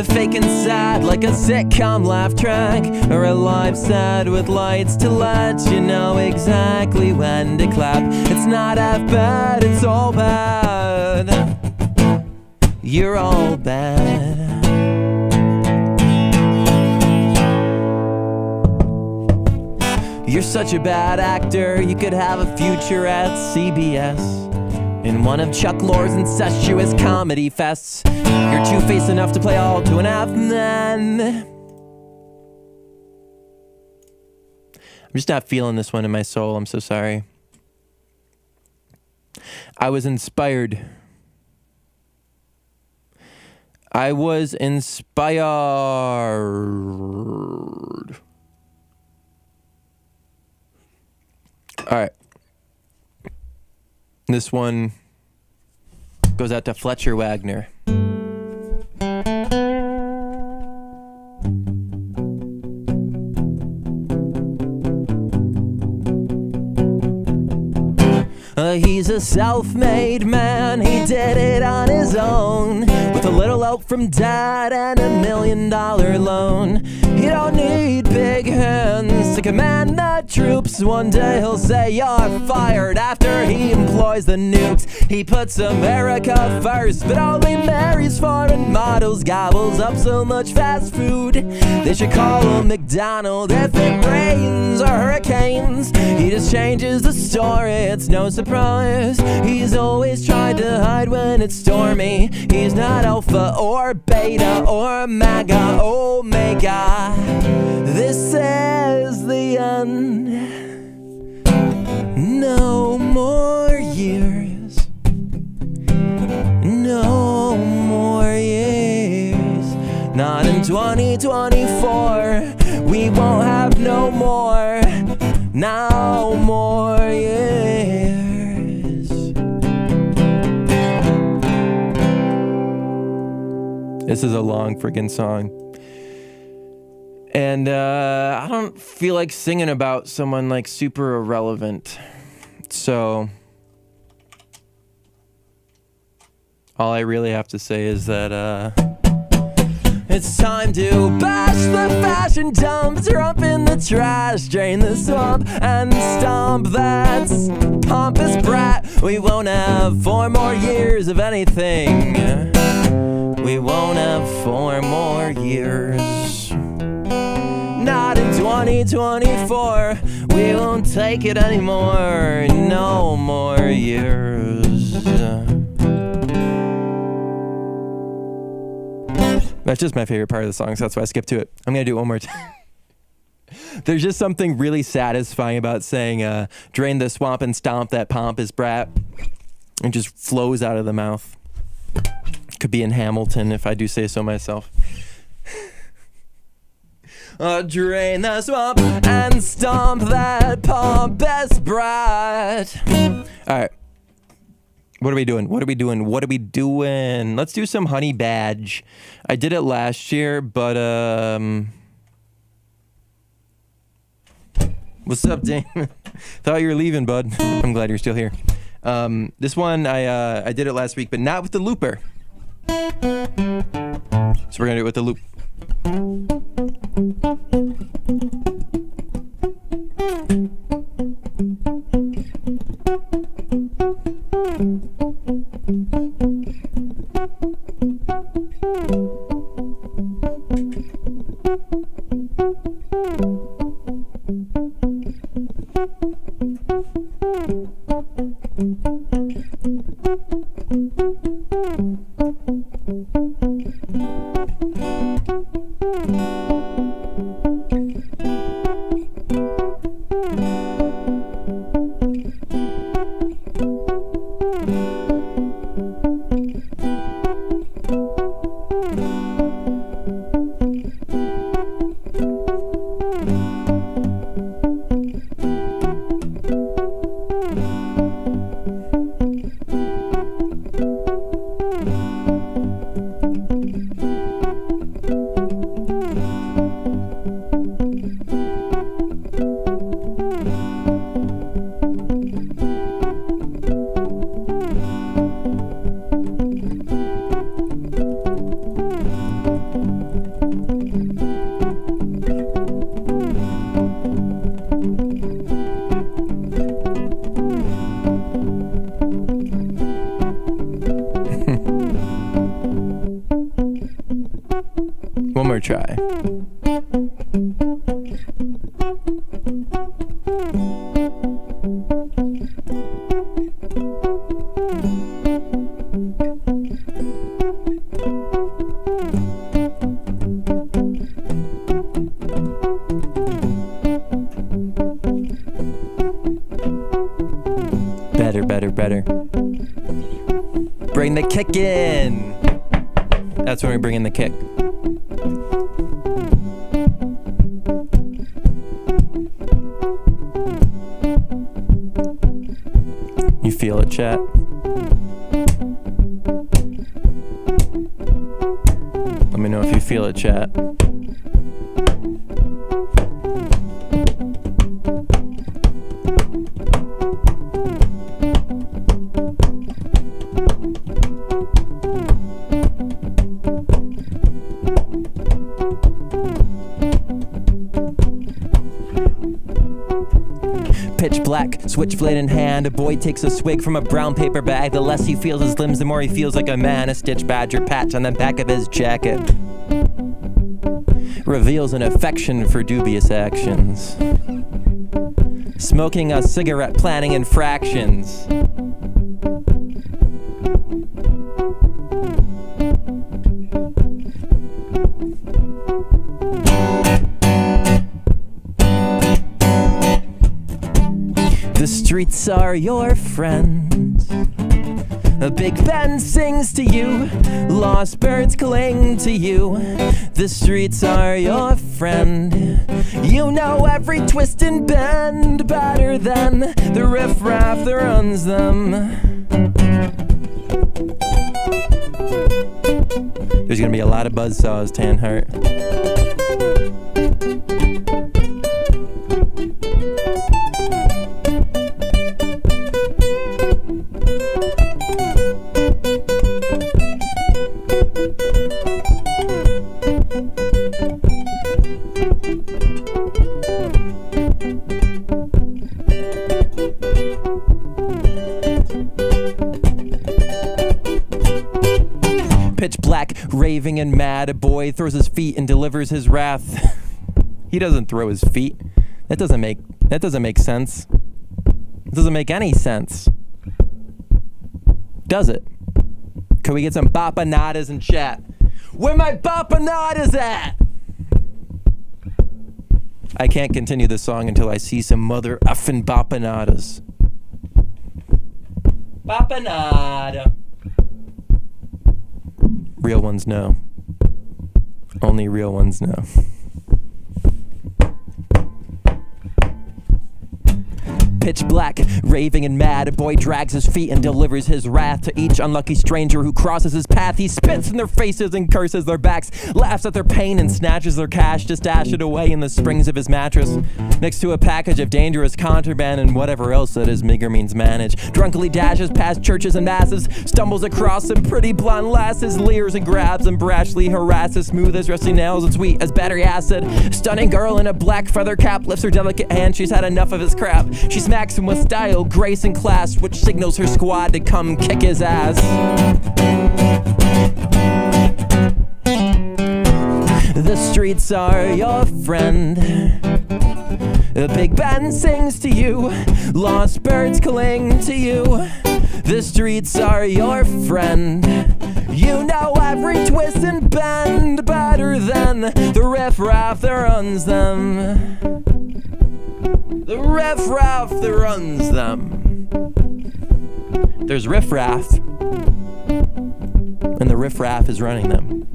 Faking sad like a sitcom laugh track, or a live sad with lights to let you know exactly when to clap. It's not half bad, it's all bad. You're all bad. You're such a bad actor, you could have a future at CBS. in one of Chuck Lorre's incestuous comedy fests. You're two-faced enough to play all 2.5 men. I'm just not feeling this one in my soul. I'm so sorry. I was inspired. I was inspired. All right. This one goes out to Fletcher Wagner. He's a self-made man, he did it on his own, with a little help from dad and $1 million loan. He don't need big hands to command the troops. One day he'll say you're fired after he employs the nukes. He puts America first, but only marries foreign models, gobbles up so much fast food they should call him McDonald. If it rains or hurricanes, he just changes the story, it's no surprise. He's always tried to hide when it's stormy. He's not alpha or beta or MAGA omega. This is the end. No more years. No more years. Not in 2024. We won't have no more. No more years. This is a long friggin' song. And I don't feel like singing about someone like super irrelevant. So all I really have to say is that it's time to bash the fashion dump, Trump in the trash, drain the swamp, and stomp that pompous brat. We won't have 4 more years of anything. We won't have 4 more years. Not in 2024. We won't take it anymore. No more years. That's just my favorite part of the song, so that's why I skipped to it. I'm going to do it one more time. There's just something really satisfying about saying, drain the swamp and stomp that pompous brat. It just flows out of the mouth. Could be in Hamilton if I do say so myself. Drain the swamp and stomp that pompous brat. All right. What are we doing? What are we doing? What are we doing? Let's do some Honey Badge. I did it last year, but what's up, Damon? Thought you were leaving, bud. I'm glad you're still here. This one I did it last week, but not with the looper. So we're gonna do it with the loop. One more try. kick in. That's when we bring in the kick. You feel it, chat? Let me know if you feel it, chat. Pitch black, switchblade in hand, a boy takes a swig from a brown paper bag. The less he feels his limbs, the more he feels like a man. A stitch badger patch on the back of his jacket reveals an affection for dubious actions. Smoking a cigarette, planning infractions. The streets are your friends. A Big Ben sings to you. Lost birds cling to you. The streets are your friend. You know every twist and bend better than the riffraff that runs them. There's gonna be a lot of buzzsaws, Tanhart. Pitch black, raving and mad, a boy throws his feet and delivers his wrath. He doesn't throw his feet. That doesn't make sense. It doesn't make any sense. Does it? Can we get some bopanadas in chat? Where my bopanadas at? I can't continue the song until I see some mother effing bopanadas. Bopanada. Real ones know. Only real ones know. Pitch black, raving and mad, a boy drags his feet and delivers his wrath to each unlucky stranger who crosses his path. He spits in their faces and curses their backs, laughs at their pain and snatches their cash to stash it away in the springs of his mattress, next to a package of dangerous contraband and whatever else that his meager means manage. Drunkenly dashes past churches and masses, stumbles across some pretty blonde lasses, leers and grabs and brashly harasses, smooth as rusty nails and sweet as battery acid. Stunning girl in a black feather cap lifts her delicate hand, she's had enough of his crap. She smacks him with style, grace, and class, which signals her squad to come kick his ass. The streets are your friend. A Big Ben sings to you. Lost birds cling to you. The streets are your friend. You know every twist and bend better than the riffraff that runs them. The riffraff that runs them. There's riffraff, and the riffraff is running them.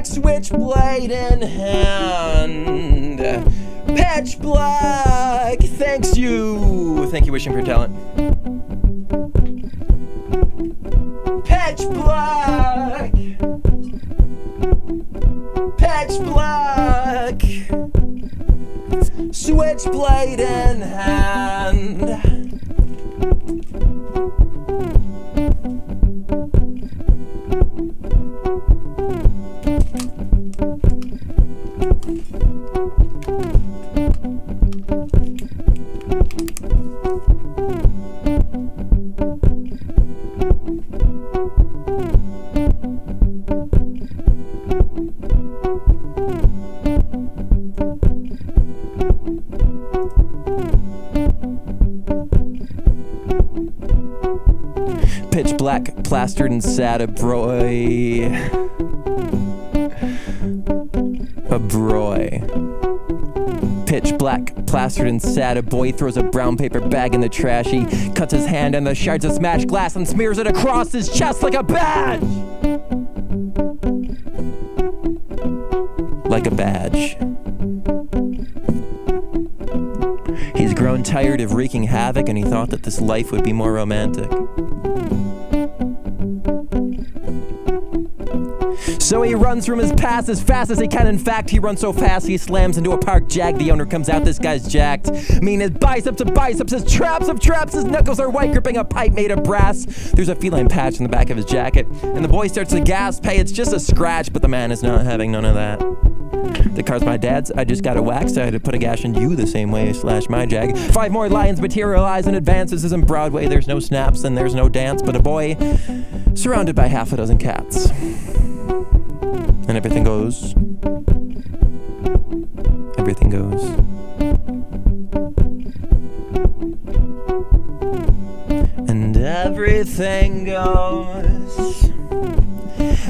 Switchblade in hand. Pitch black. Thanks you. Thank you, Wishing for Talent. Pitch black. Pitch black. Switchblade in hand. plastered and sad, a broy. A broy. Pitch black, plastered and sad, a boy throws a brown paper bag in the trash. He cuts his hand and the shards of smashed glass and smears it across his chest like a badge. Like a badge. He's grown tired of wreaking havoc and he thought that this life would be more romantic. So he runs from his past as fast as he can. In fact, he runs so fast he slams into a parked Jag. The owner comes out, this guy's jacked. I mean, his biceps of biceps, his traps of traps, his knuckles are white, gripping a pipe made of brass. There's a feline patch in the back of his jacket, and the boy starts to gasp. Hey, it's just a scratch, but the man is not having none of that. The car's my dad's, I just got it waxed. I had to put a gash in you the same way I slashed my Jag. 5 more lions materialize in advance. This isn't Broadway, there's no snaps and there's no dance, but a boy surrounded by half a dozen cats. And everything goes. Everything goes. And everything goes.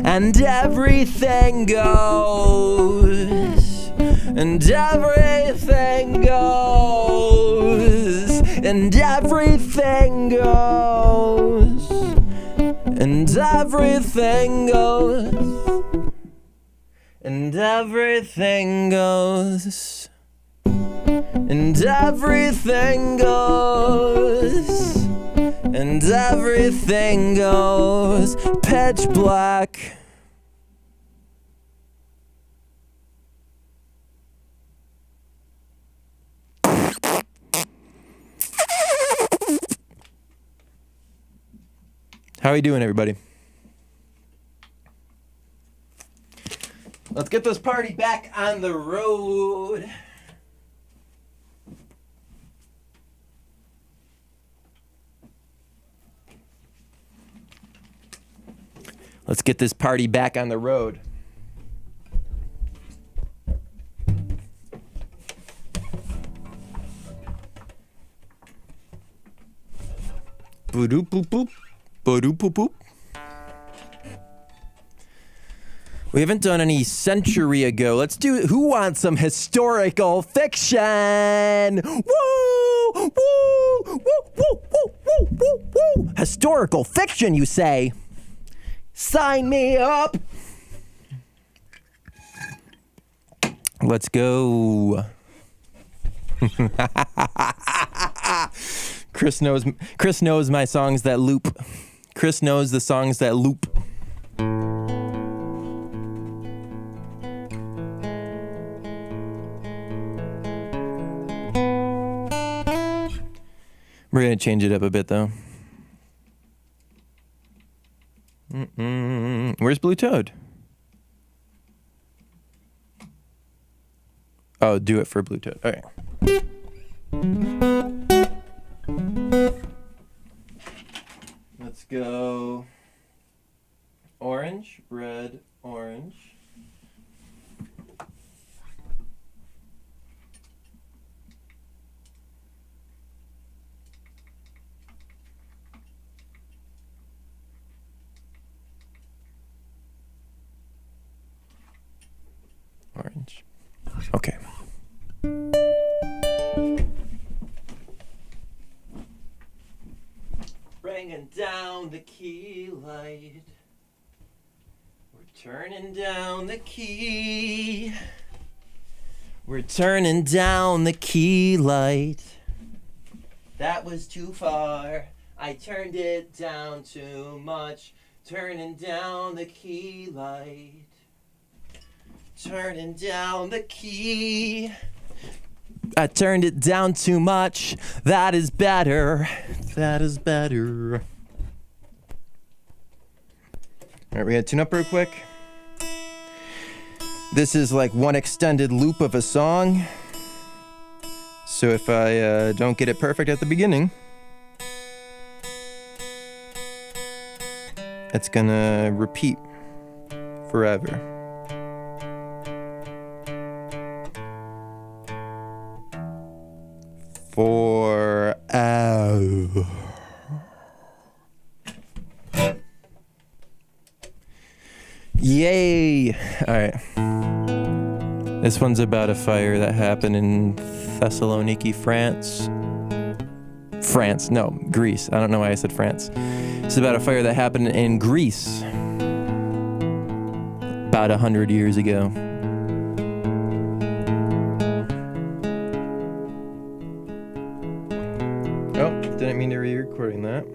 And everything goes. And everything goes. And everything goes. And everything goes. And everything goes. And everything goes. And everything goes. Pitch black. How are you doing, everybody? Let's get this party back on the road. Let's get this party back on the road. Boop boop boop. Boop boop boop. We haven't done any century ago. Let's do Who Wants Some Historical Fiction? Woo! Woo! Woo! Woo! Woo! Woo! Woo! Woo! Historical fiction, you say? Sign me up! Let's go. Chris knows my songs that loop. Chris knows the songs that loop. We're going to change it up a bit, though. Where's Blue Toad? Oh, do it for Blue Toad. Okay. Let's go orange, red, orange. Orange. Okay. Bringing down the key light. We're turning down the key. We're turning down the key light. That was too far. I turned it down too much. Turning down the key light. Turning down the key. I turned it down too much. That is better. That is better. All right, we gotta tune up real quick. This is like one extended loop of a song. So if I don't get it perfect at the beginning, it's gonna repeat forever. Yay! Alright. This one's about a fire that happened in Thessaloniki, France. Greece. I don't know why I said France. It's about a fire that happened in Greece about 100 years ago. Oh, didn't mean to re-recording that.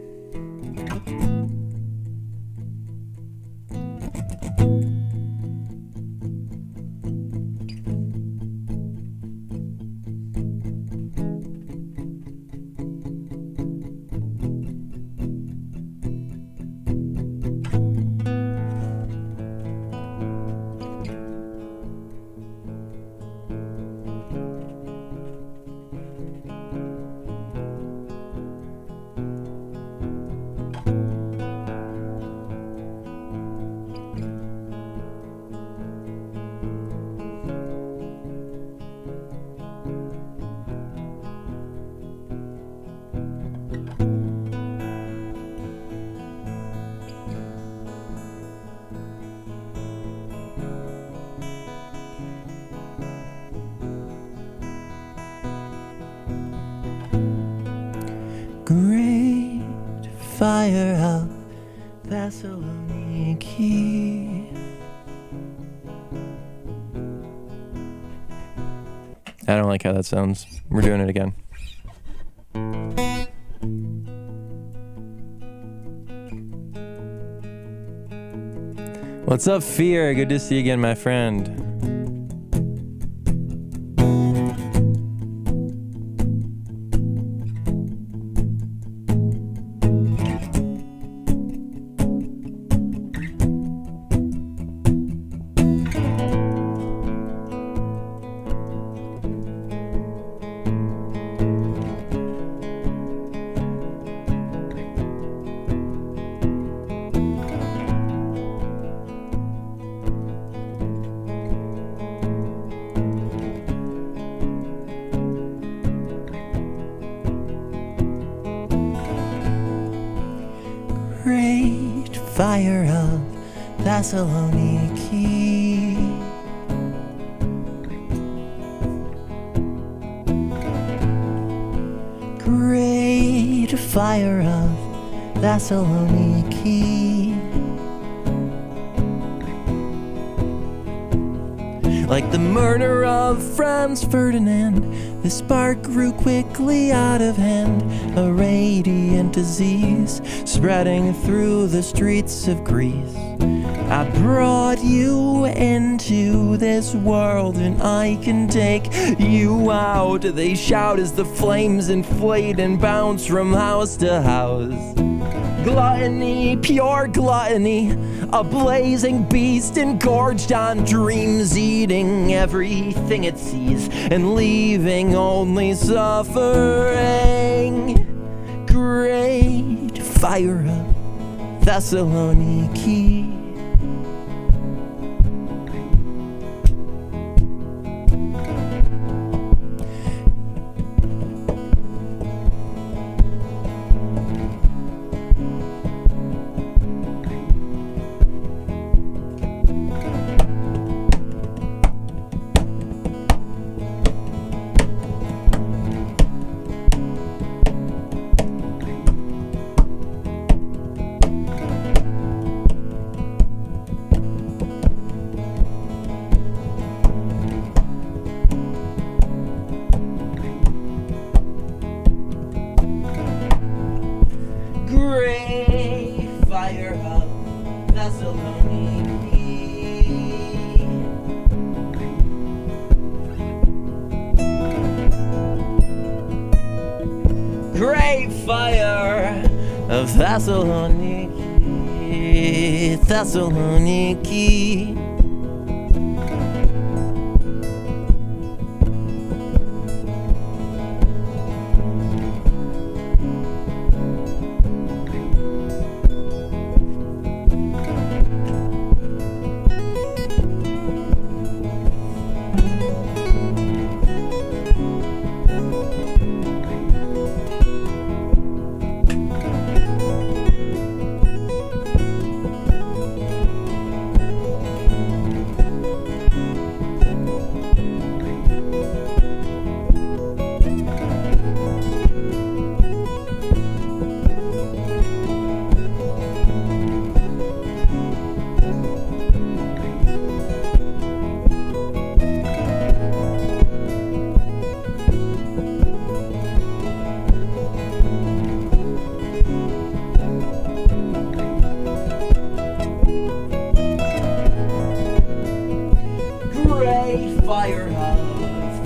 Great fire of Thessaloniki. I don't like how that sounds. We're doing it again. What's up, Fear? Good to see you again, my friend. Great fire of Thessaloniki. Great fire of Thessaloniki. Like the murder of Franz Ferdinand, the spark grew quickly out of hand, a radiant disease spreading through the streets of Greece. I brought you into this world and I can take you out, they shout as the flames inflate and bounce from house to house. Gluttony, pure gluttony, a blazing beast engorged on dreams, eating everything it sees and leaving only suffering. Great fire of Thessaloniki. Great fire of Thessaloniki. Great fire of Thessaloniki. Thessaloniki.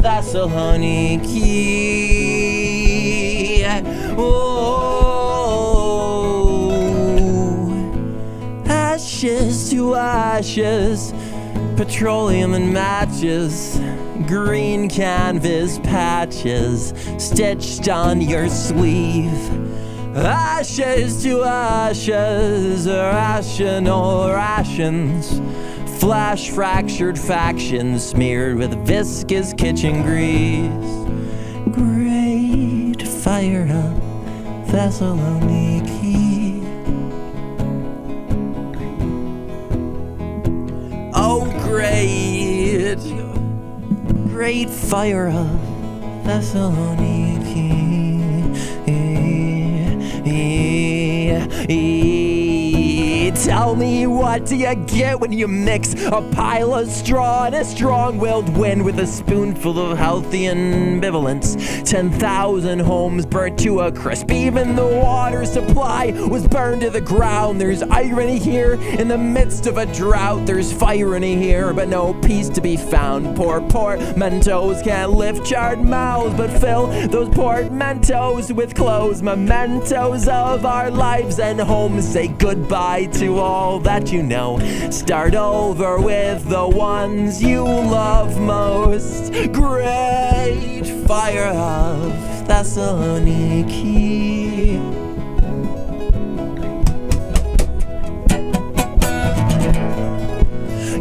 Thessaloniki. Oh, ashes to ashes, petroleum and matches, green canvas patches stitched on your sleeve. Ashes to ashes, rational rations, flash fractured factions smeared with viscous kitchen grease. Great fire of Thessaloniki. Oh, great fire of Thessaloniki. Tell me, what do you get when you mix a pile of straw and a strong-willed wind with a spoonful of healthy ambivalence? 10,000 homes burnt to a crisp. Even the water supply was burned to the ground. There's irony here in the midst of a drought. There's irony here, but no peace to be found. Poor portmanteaus can't lift charred mouths, but fill those portmanteaus with clothes. Mementos of our lives and homes. Say goodbye to all that you know. Start over with the ones you love most. Great fire of Thessaloniki.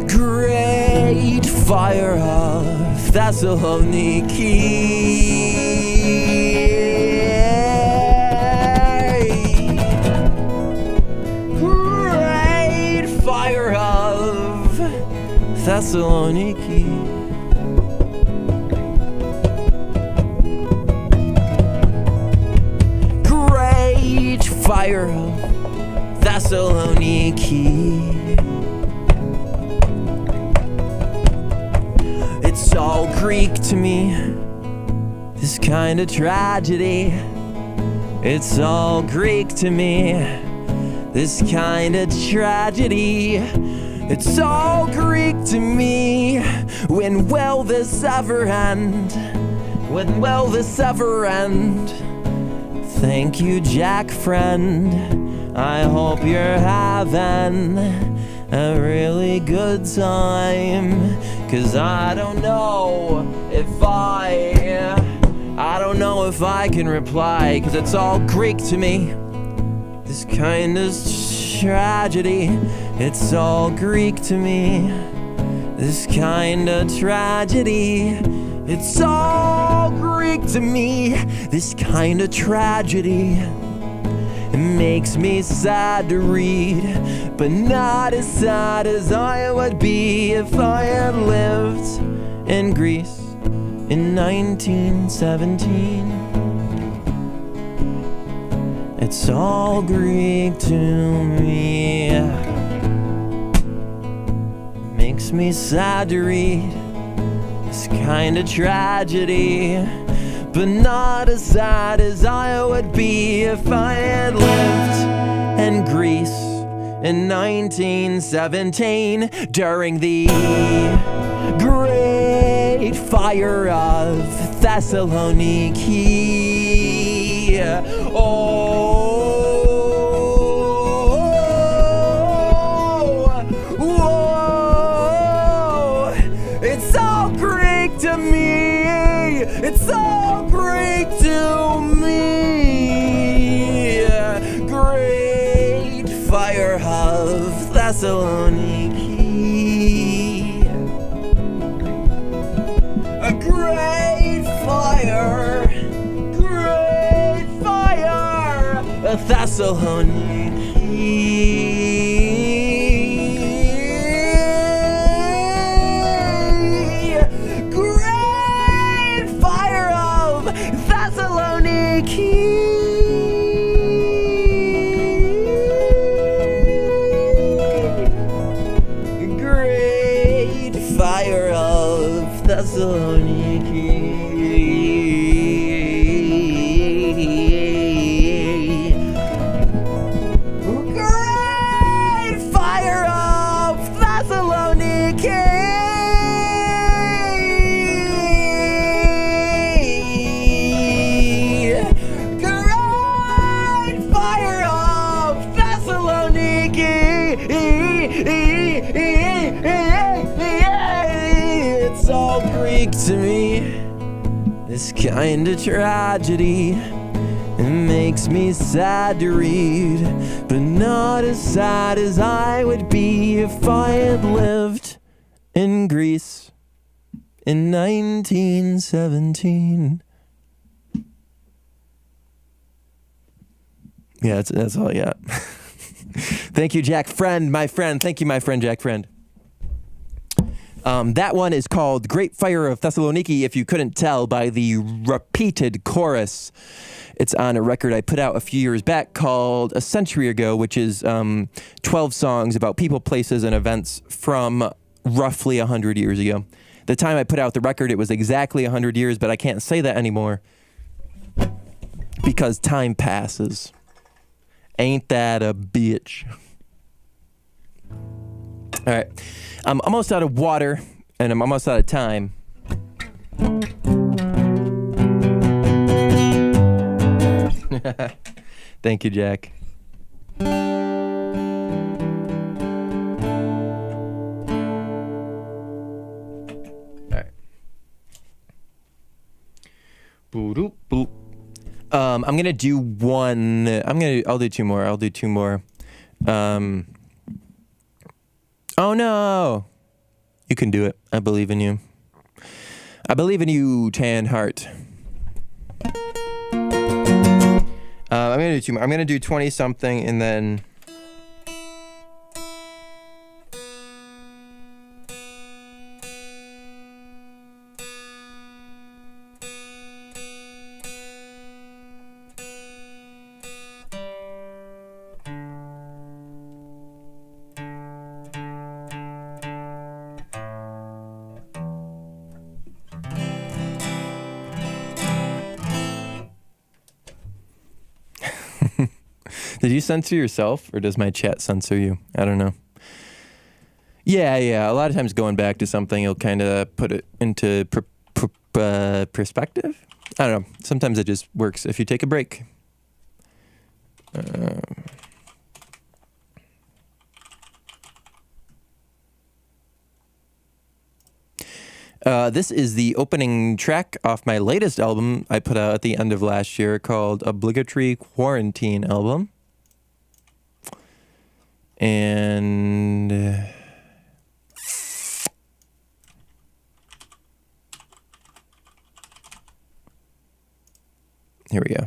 Great fire of Thessaloniki. Fire of Thessaloniki. Great fire of Thessaloniki. It's all Greek to me, this kind of tragedy. It's all Greek to me, this kind of tragedy. It's all Greek to me. When will this ever end? When will this ever end? Thank you, Jack friend. I hope you're having a really good time. 'Cause I don't know if I can reply. 'Cause it's all Greek to me, this kind of tragedy. It's all Greek to me, this kind of tragedy. It's all Greek to me, this kind of tragedy. It makes me sad to read, but not as sad as I would be if I had lived in Greece in 1917. It's all Greek to me. Makes me sad to read this kind of tragedy, but not as sad as I would be if I had lived in Greece in 1917 during the Great Fire of Thessaloniki. It's all Greek to me. It's all Greek to me. Great fire of Thessaloniki. A great fire of Thessaloniki. Great fire of Thessaloniki. Great fire of Thessaloniki. It's all Greek to me. This kind of tragedy, it makes me sad to read, but not as sad as I would be if I had lived in Greece in 1917. Yeah, that's all I got. Thank you, Jack Friend, my friend. Thank you, my friend, Jack Friend. That one is called Great Fire of Thessaloniki, if you couldn't tell by the repeated chorus. It's on a record I put out a few years back called A Century Ago, which is 12 songs about people, places, and events from roughly 100 years ago. The time I put out the record, it was exactly 100 years, but I can't say that anymore because time passes. Ain't that a bitch? All right. I'm almost out of water, and I'm almost out of time. Thank you, Jack. All right. Boop, boop. I'm gonna do one. I'll do two more. Oh no! You can do it. I believe in you. I believe in you, Tan Heart. I'm gonna do two more. I'm gonna do 20 something and then. Did you censor yourself, or does my chat censor you? I don't know. Yeah. A lot of times going back to something, you'll kind of put it into perspective. I don't know. Sometimes it just works if you take a break. This is the opening track off my latest album I put out at the end of last year called Obligatory Quarantine Album. And here we go.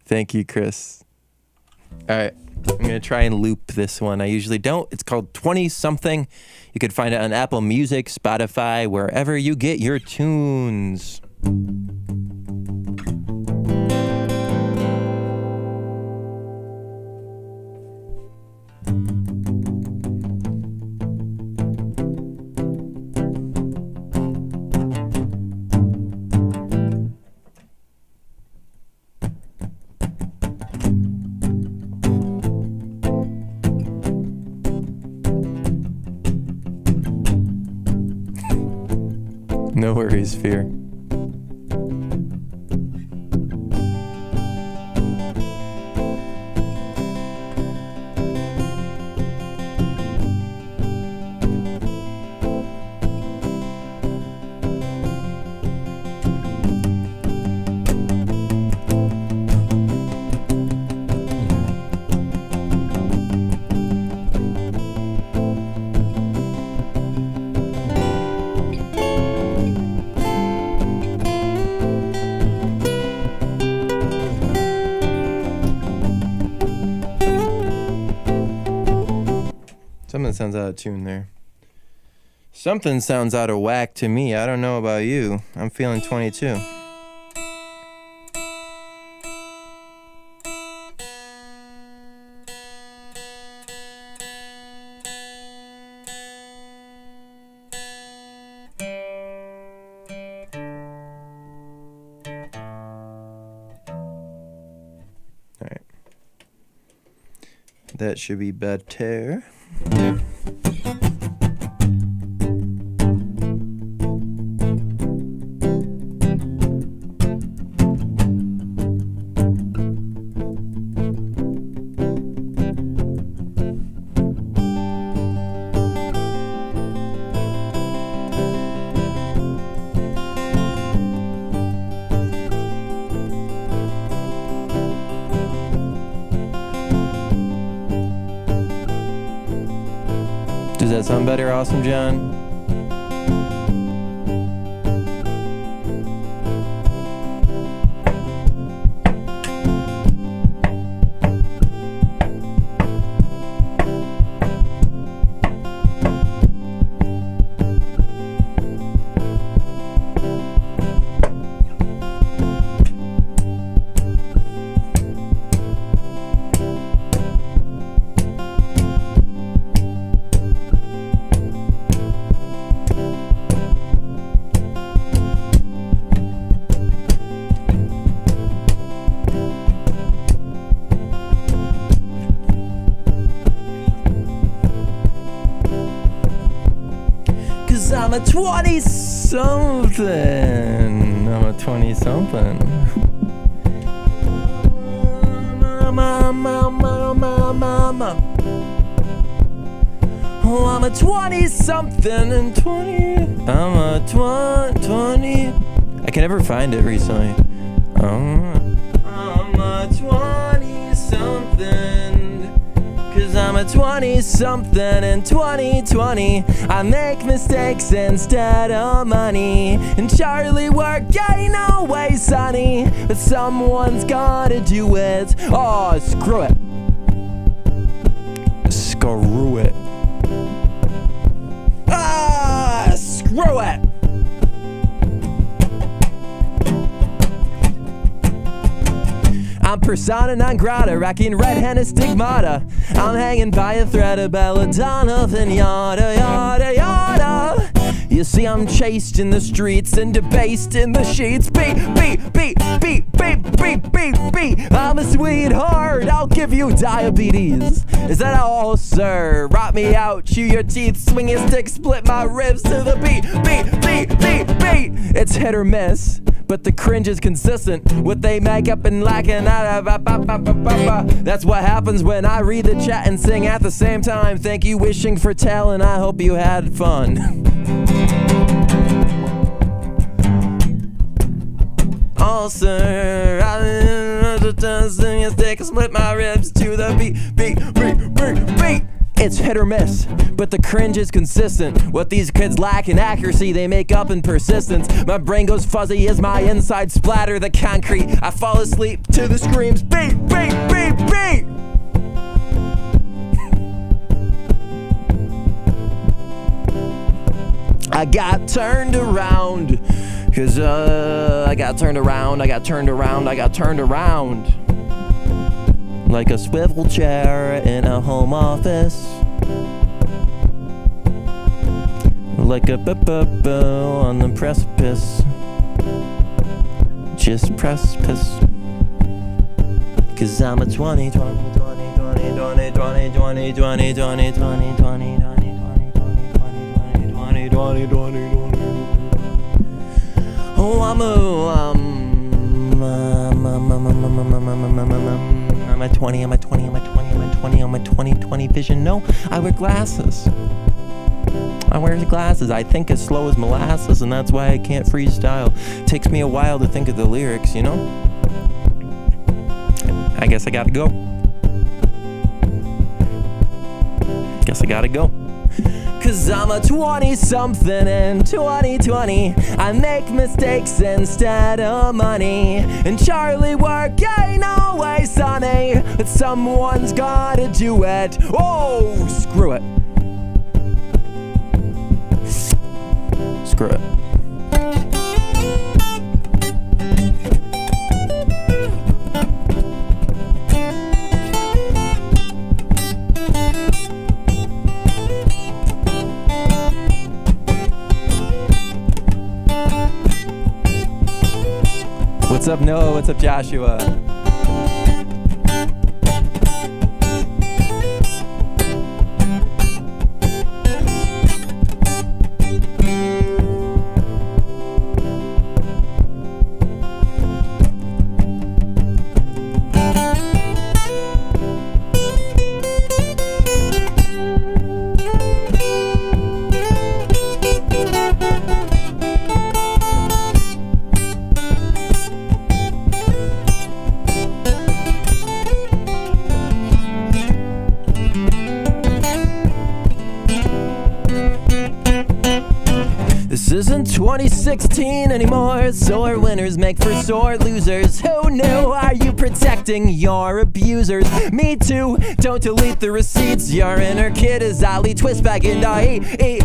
Thank you, Chris. All right. I'm going to try and loop this one. I usually don't. It's called 20 something. You can find it on Apple Music, Spotify, wherever you get your tunes. No worries, Fear. Something sounds out of tune there. Something sounds out of whack to me. I don't know about you. I'm feeling 22. All right. That should be better. that sound better, Awesome John? I'm a 20-something. I'm a 20-something. Oh, I'm a 20-something and 20. I'm a 20. I can never find it recently. I'm a 20-something. Cause I'm a 20-something in 2020. I make mistakes instead of money. And Charlie work ain't always sunny, but someone's gotta do it. Oh, screw it. Screw it. Ah, screw it. I'm persona non grata, racking red hand and stigmata. I'm hanging by a thread of belladonna, then yada, yada, yada. You see, I'm chased in the streets and debased in the sheets. Beep, beep, beep, beep, beep, beep, beep, beep. I'm a sweetheart, I'll give you diabetes. Is that all, sir? Rot me out, chew your teeth, swing your stick, split my ribs to the beat, beat, beat, beat, beat. It's hit or miss, but the cringe is consistent. What they make up and lacking. That's what happens when I read the chat and sing at the same time. Thank you, wishing for talent. I hope you had fun. Oh, sir, I sing a stick, split my ribs to the beat, beat, beat, beat, beat. It's hit or miss, but the cringe is consistent. What these kids lack in accuracy, they make up in persistence. My brain goes fuzzy as my insides splatter the concrete. I fall asleep to the screams, beat, beat, beat, beat. I got turned around, cause I got turned around, I got turned around, I got turned around. Like a swivel chair in a home office. Like a bo on the precipice. Just precipice. Cause I'm a 20, 20, 20, 20, 20, 20, 20, 20, 20, 20, 20, 20, 20, 20, 20, 20. Oh, I'm a 20, I'm a 20, I'm a 20, I'm a 20, I'm a 20/20 vision. No, I wear glasses. I wear glasses. I think as slow as molasses, and that's why I can't freestyle. Takes me a while to think of the lyrics, you know? I guess I gotta go. Guess I gotta go. Cause I'm a 20-something in 2020. I make mistakes instead of money. And Charlie work ain't always sunny, but someone's gotta do it. Oh, screw it. Screw it. What's up, Noah? What's up, Joshua? isn't 2016 anymore. Sore winners make for sore losers. Who knew? Are you protecting your abusers? Me too. Don't delete the receipts. Your inner kid is Ali. Twist back and I eat.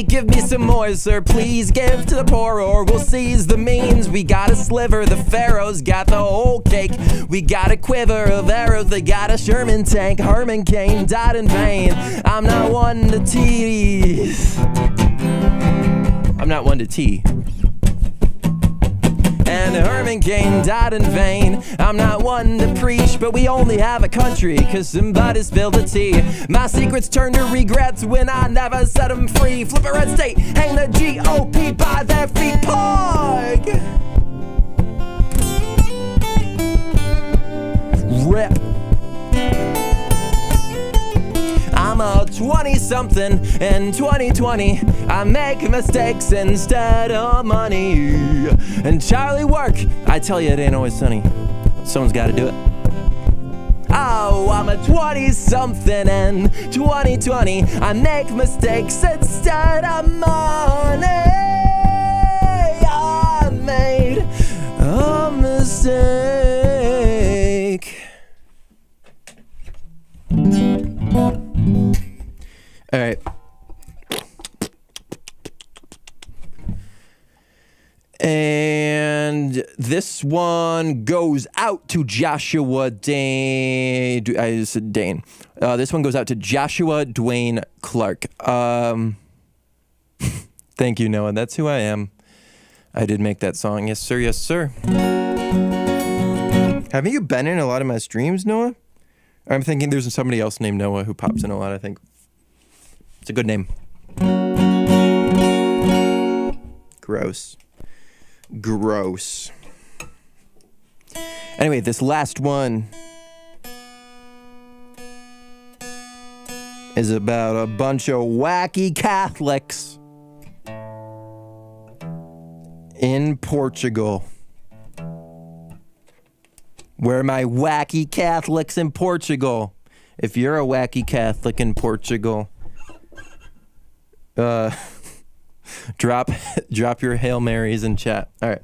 Give me some more, sir. Please give to the poor, or we'll seize the means. We got a sliver. The pharaohs got the whole cake. We got a quiver of arrows. They got a Sherman tank. Herman Cain died in vain. I'm not one to tease. I'm not one to tea. And Herman Cain died in vain. I'm not one to preach, but we only have a country 'cause somebody spilled the tea. My secrets turn to regrets when I never set them free. Flip a red state, hang the GOP by their feet. Pog! Rip. I'm a 20-something in 2020. I make mistakes instead of money. And Charlie work, I tell you it ain't always sunny. Someone's gotta do it. Oh, I'm a 20-something in 2020. I make mistakes instead of money. I made a mistake. All right. And this one goes out to Joshua Dane. I said Dane. This one goes out to Joshua Dwayne Clark. Thank you, Noah. That's who I am. I did make that song. Yes, sir. Yes, sir. Haven't you been in a lot of my streams, Noah? I'm thinking there's somebody else named Noah who pops in a lot, I think. It's a good name. Gross. Gross. Anyway, this last one is about a bunch of wacky Catholics in Portugal. Where are my wacky Catholics in Portugal? If you're a wacky Catholic in Portugal, drop your Hail Marys in chat. All right.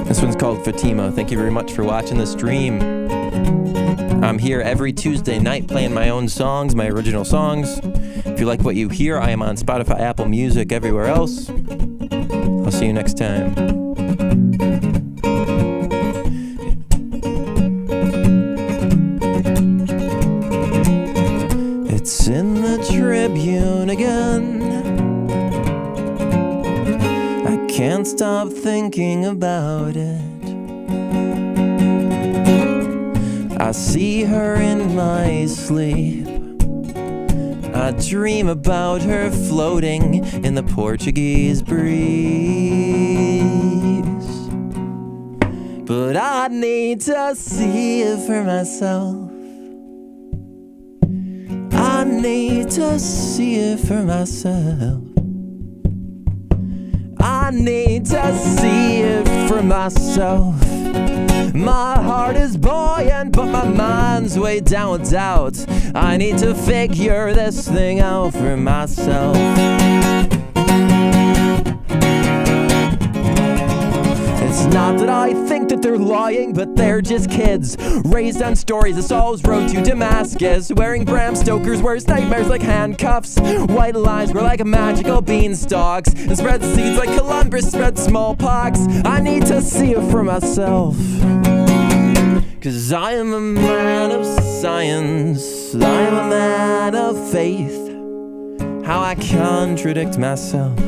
This one's called Fatima. Thank you very much for watching the stream. I'm here every Tuesday night playing my own songs, my original songs. If you like what you hear, I am on Spotify, Apple Music, everywhere else. I'll see you next time. It's in the Tribune again. I can't stop thinking about it. I see her in my sleep. I dream about her floating in the Portuguese breeze. But I need to see it for myself. I need to see it for myself. I need to see it for myself. My heart is buoyant, but my mind's way down with doubt. I need to figure this thing out for myself. It's not that I think that they're lying, but they're just kids raised on stories of Saul's road to Damascus, wearing Bram Stoker's worst nightmares like handcuffs. White lines grow like magical beanstalks and spread seeds like Columbus spread smallpox. I need to see it for myself, 'cause I am a man of science, I am a man of faith. How I contradict myself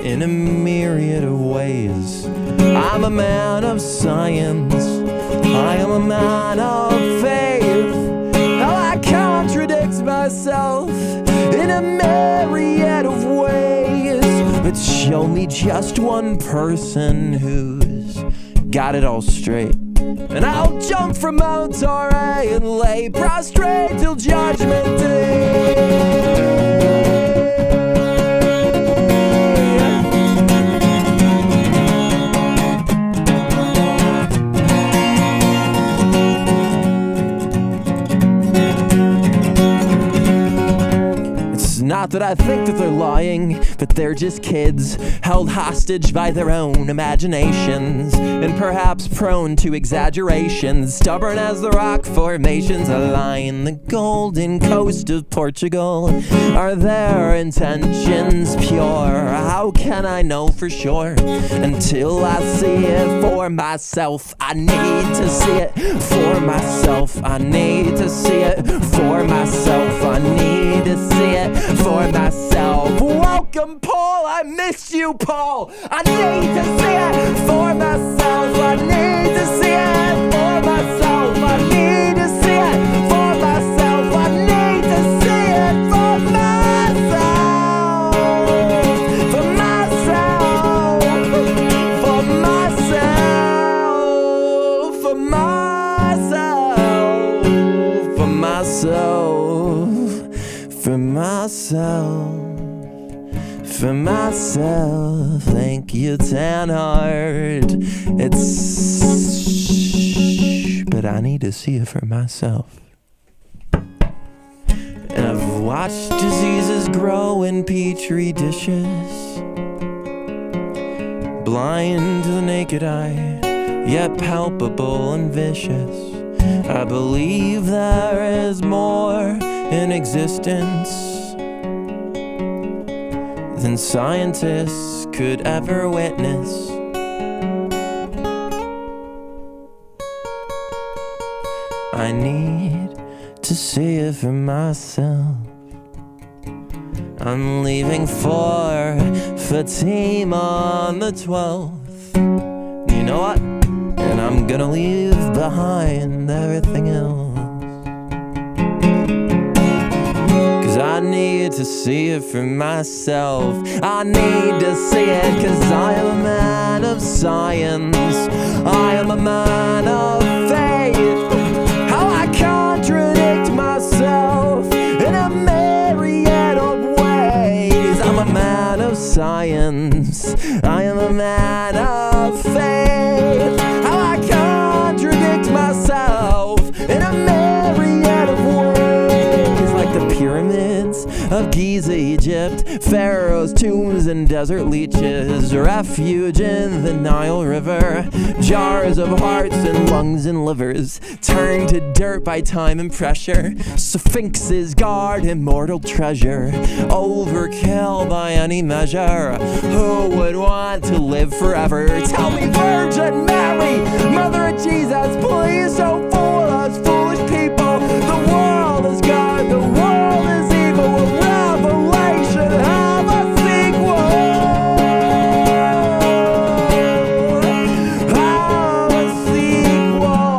in a myriad of ways. I'm a man of science, I am a man of faith. How I contradict myself in a myriad of ways. But show me just one person who's got it all straight, and I'll jump from Mount Torah and lay prostrate till Judgment Day. Not that I think that they're lying, but they're just kids, held hostage by their own imaginations, and perhaps prone to exaggerations, stubborn as the rock formations align the golden coast of Portugal. Are their intentions pure? How can I know for sure? Until I see it for myself, I need to see it for myself. I need to see it for myself. I need to see it for myself. Welcome, Paul. I miss you, Paul. I need to see it for myself. I need to see it for myself. I need to see it for myself. I need to see it for myself. For myself. For myself. For myself. For myself. For myself. For myself. Thank you, Tanhart. But I need to see it for myself. And I've watched diseases grow in petri dishes, blind to the naked eye, yet palpable and vicious. I believe there is more in existence than scientists could ever witness. I need to see it for myself. I'm leaving for Fatima on the 12th. You know what? And I'm gonna leave behind everything else. I need to see it for myself. I need to see it, 'cause I am a man of science. I am a man of faith. How I contradict myself in a myriad of ways. I'm a man of science. I am a man of faith. How I contradict myself in a myriad of ways. Like the pyramids of Giza, Egypt, pharaohs' tombs and desert leeches, refuge in the Nile River, jars of hearts and lungs and livers, turned to dirt by time and pressure, sphinxes guard immortal treasure, overkill by any measure. Who would want to live forever? Tell me, Virgin Mary, Mother of Jesus, please don't fool us foolish people. The world is God, the world is evil. A revelation, have a sequel. Have a sequel.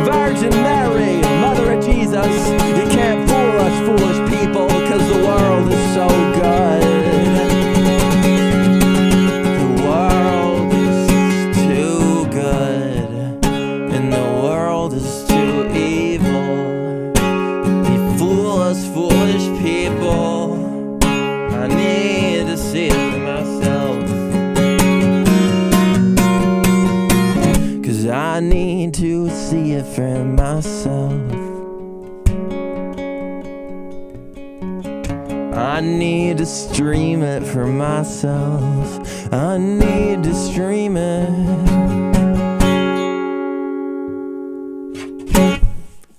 Virgin Mary, Mother of Jesus, you can't fool us foolish people, 'cause the world is so good. The world is too good, and the world is too evil. You fool us foolish people. I need to see it for myself, 'cause I need to see it for myself. I need to stream it for myself. I need to stream it.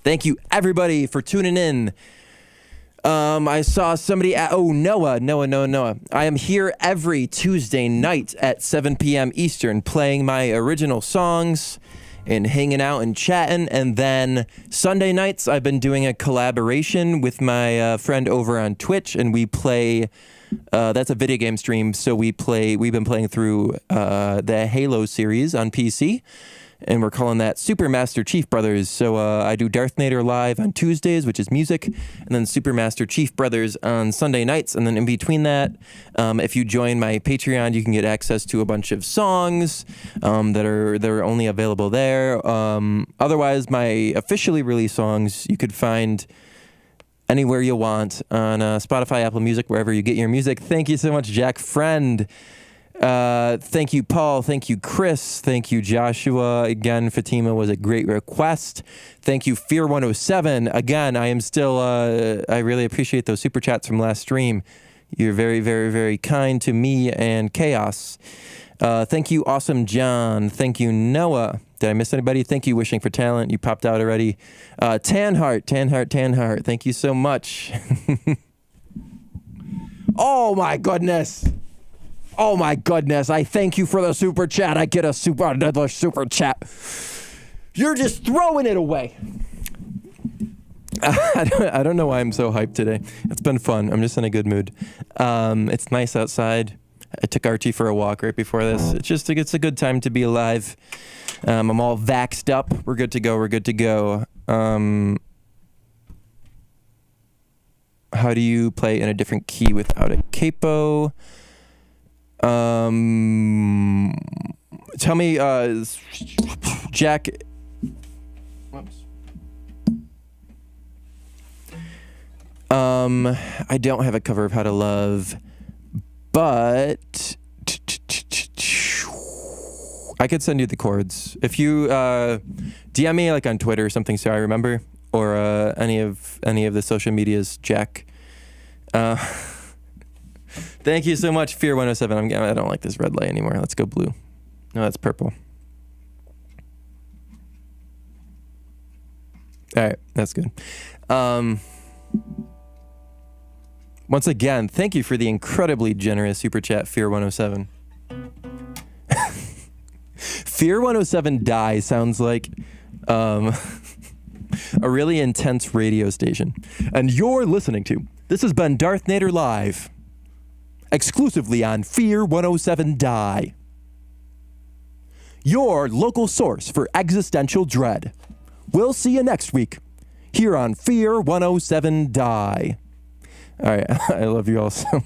Thank you, everybody, for tuning in. I saw somebody at, Noah. I am here every Tuesday night at 7 p.m. Eastern playing my original songs and hanging out and chatting. And then Sunday nights, I've been doing a collaboration with my friend over on Twitch, and we play, that's a video game stream. So we've been playing through the Halo series on PC. And we're calling that Super Master Chief Brothers. So I do Darth Nader live on Tuesdays, which is music, and then Super Master Chief Brothers on Sunday nights. And then in between that, if you join my Patreon, you can get access to a bunch of songs that are only available there. Otherwise, my officially released songs you could find anywhere you want on Spotify, Apple Music, wherever you get your music. Thank you so much, Jack Friend. Thank you, Paul. Thank you, Chris. Thank you, Joshua. Again, Fatima was a great request. Thank you, Fear107. Again, I am still, I really appreciate those super chats from last stream. You're very, very, very kind to me and Chaos. Thank you, Awesome John. Thank you, Noah. Did I miss anybody? Thank you, Wishing for Talent. You popped out already. Tanheart. Thank you so much. Oh, my goodness. I thank you for the super chat. I get another super chat. You're just throwing it away. I don't know why I'm so hyped today. It's been fun. I'm just in a good mood. It's nice outside. I took Archie for a walk right before this. It's a good time to be alive. I'm all vaxxed up. We're good to go. How do you play in a different key without a capo? Tell me, Jack. Whoops. I don't have a cover of How to Love, but I could send you the chords. If you DM me like on Twitter or something so I remember, or any of the social medias, Jack. Thank you so much, Fear107. I don't like this red light anymore. Let's go blue. No, that's purple. All right, that's good. Once again, thank you for the incredibly generous super chat, Fear107. Fear107 Die sounds like a really intense radio station. And you're listening to, this has been Darth Nader Live, exclusively on Fear107 Die, your local source for existential dread. We'll see you next week here on Fear107 Die. All right, I love you all so much.